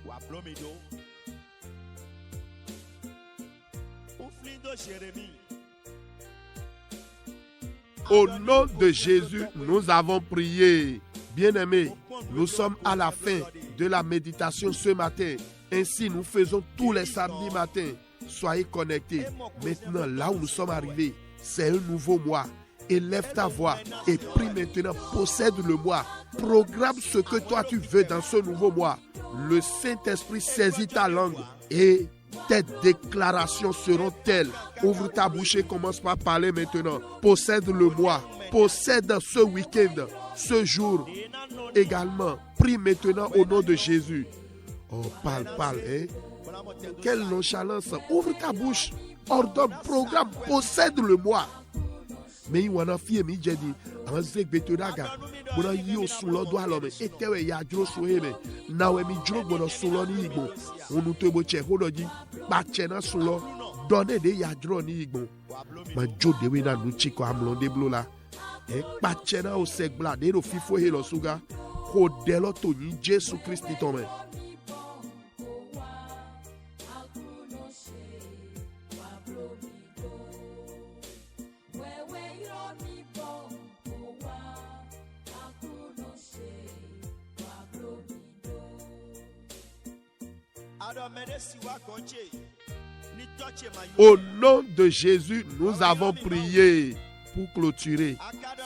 C: wa plomido o flindo Jérémie.
B: Au nom de Jésus, nous avons prié. Bien-aimés, nous sommes à la fin de la méditation ce matin. Ainsi, nous faisons tous les samedis matins. Soyez connectés. Maintenant, là où nous sommes arrivés, c'est un nouveau mois. Élève ta voix et prie maintenant. Possède le mois. Programme ce que toi tu veux dans ce nouveau mois. Le Saint-Esprit saisit ta langue et tes déclarations seront telles. Ouvre ta bouche et commence par parler maintenant. Possède le mois. Possède ce week-end, ce jour également. Prie maintenant au nom de Jésus. Oh, parle, hein. Quelle nonchalance. Ouvre ta bouche. Ordonne, programme, possède le mois. Mais il y a un fille qui dit, en zek betodaga, mona yo sulo do alome, etewe ya jro soheme, nawe mi jro bono sulo ni igbo, onu to bo che hodo di, ba che na sulo, donne de ya jro ni igbo, ma jo dewe na nuchi ko amlon de blo la, ba che na o sek bla, de ro fifo he lo suga, ho de lo to ni Jesu Christi tome. Au nom de Jésus, nous avons prié pour clôturer.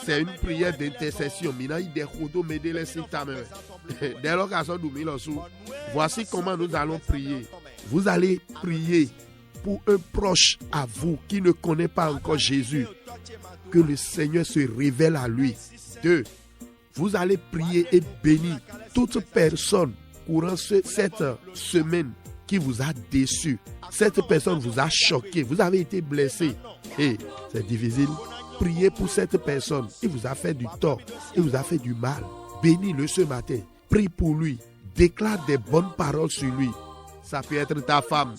B: C'est une prière d'intercession. Voici comment nous allons prier. Vous allez prier pour un proche à vous qui ne connaît pas encore Jésus. Que le Seigneur se révèle à lui. 2. Vous allez prier et bénir toute personne courant cette semaine qui vous a déçu. Cette personne vous a choqué. Vous avez été blessé. Et c'est difficile. Priez pour cette personne. Il vous a fait du tort. Il vous a fait du mal. Bénis-le ce matin. Prie pour lui. Déclare des bonnes paroles sur lui. Ça peut être ta femme.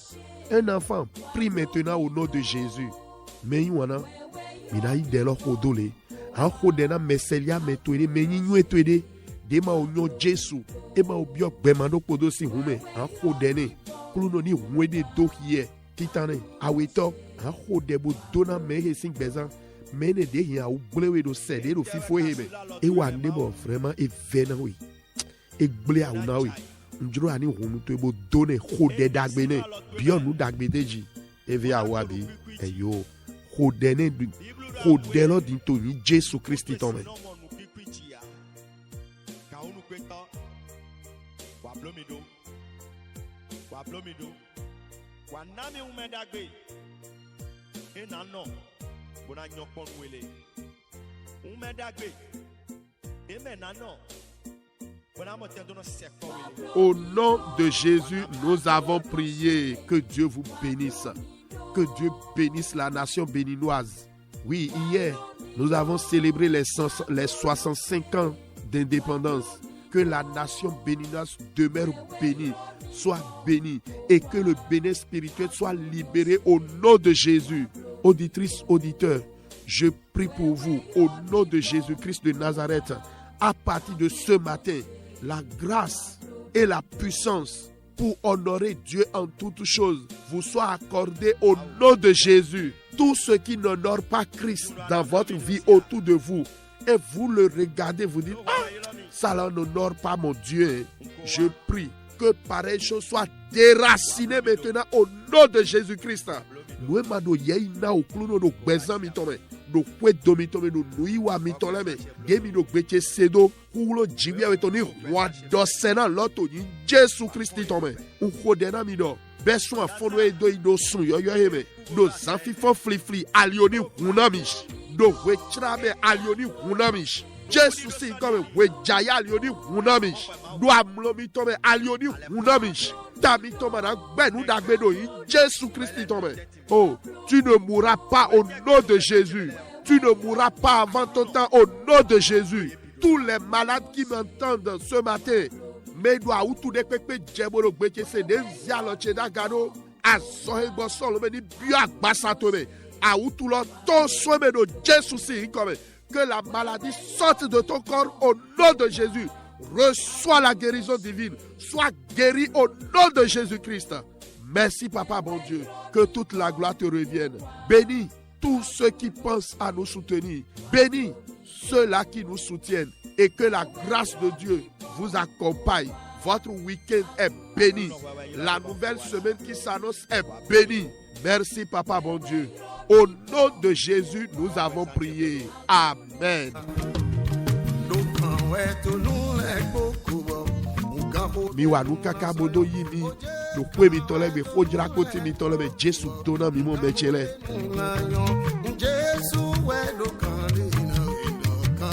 B: Un enfant. Prie maintenant au nom de Jésus. Mais dema onyo Jesu ema obio gbemando podo si hume an khodene kluno ni wede do hie titane aweto an khode bo dona mehe sin bezan mene de hia u glewe do sede do fifo hebe e wa ndebo vraiment e vena wi e gle a una wi njuro ani hunu to bo done khode dagbene bio nu dagbedeji e via wabi e yo khodene khodelo dinto ni Jesu Christi tome.
C: Wanami umedagbe enano bona nyokon wele umedagbe emenano bona motendono sekko wele.
B: Au nom de Jésus, nous avons prié. Que Dieu vous bénisse. Que Dieu bénisse la nation béninoise. Oui, hier, nous avons célébré les 65 ans d'indépendance. Que la nation béninoise demeure bénie, soit bénie, et que le bénin spirituel soit libéré au nom de Jésus. Auditrices, auditeurs, je prie pour vous au nom de Jésus-Christ de Nazareth. À partir de ce matin, la grâce et la puissance pour honorer Dieu en toutes choses vous soit accordé au nom de Jésus. Tout ce qui n'honore pas Christ dans votre vie autour de vous, et vous le regardez, vous dites, ça n'honore pas mon Dieu. Je prie que pareille chose soit déracinée maintenant au nom de Jésus-Christ. Nous sommes no kwe domitome no nuiwa mitoleme gemi no gbeche sedo kulo jibia wetoni wa dosena loto ni Jésus Christ tome ukodena mido beso afono edo ido sun yoyo heme do zanfifo flifli alioni hunamish do wetrabe alioni hunamish Jésus si comme we jaya alioni hunamish do amlomi tome alioni hunamish tami tome na gbenu dagbedo yi Jésus Christ tome. Oh, tu ne mourras pas au nom de Jésus. Tu ne mourras pas avant ton temps au nom de Jésus. Tous les malades qui m'entendent ce matin, mais doit ou tout de pepe djebolo gbeke se de zialo cheda gado azohe bosolo me ni bio agbasatome a ou tout lo ton somme de Jésus si comme que la maladie sorte de ton corps au nom de Jésus. Reçois la guérison divine. Sois guéri au nom de Jésus-Christ. Merci, Papa, bon Dieu, que toute la gloire te revienne. Bénis tous ceux qui pensent à nous soutenir. Bénis ceux-là qui nous soutiennent. Et que la grâce de Dieu vous accompagne. Votre week-end est béni. La nouvelle semaine qui s'annonce est bénie. Merci, Papa, bon Dieu. Au nom de Jésus, nous avons prié. Amen. Miwanu kakabodo yimi no kwe mi tole be fojra koti mi tole be Jésus dona mi mo mechele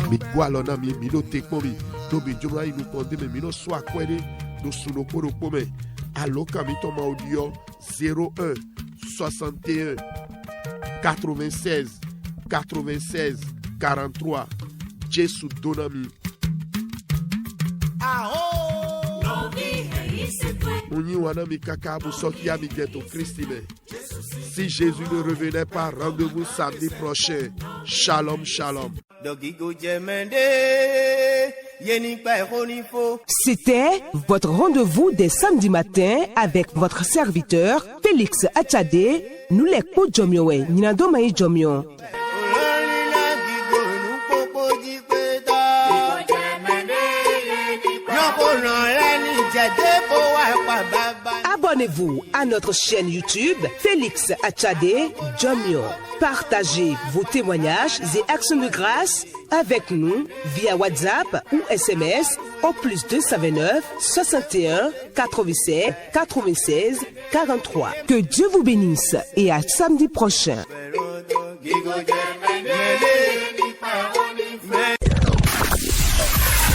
B: mi gwalona mi no tekmo mi do bi jomra inu konde me mi no so akwede do suno koro pome aloka mi toma audio 01 61 96 96 43 Jésus dona mi. Si Jésus ne revenait pas, rendez-vous samedi prochain. Shalom, shalom.
A: C'était votre rendez-vous des samedis matins avec votre serviteur Félix Achade. Nous les coups Jomiowe, Ninado Maï Jomio. Abonnez-vous à notre chaîne YouTube Félix Achade Jomio. Partagez vos témoignages et actions de grâce avec nous via WhatsApp ou SMS au plus 229 61 87 96 43. Que Dieu vous bénisse et à samedi prochain.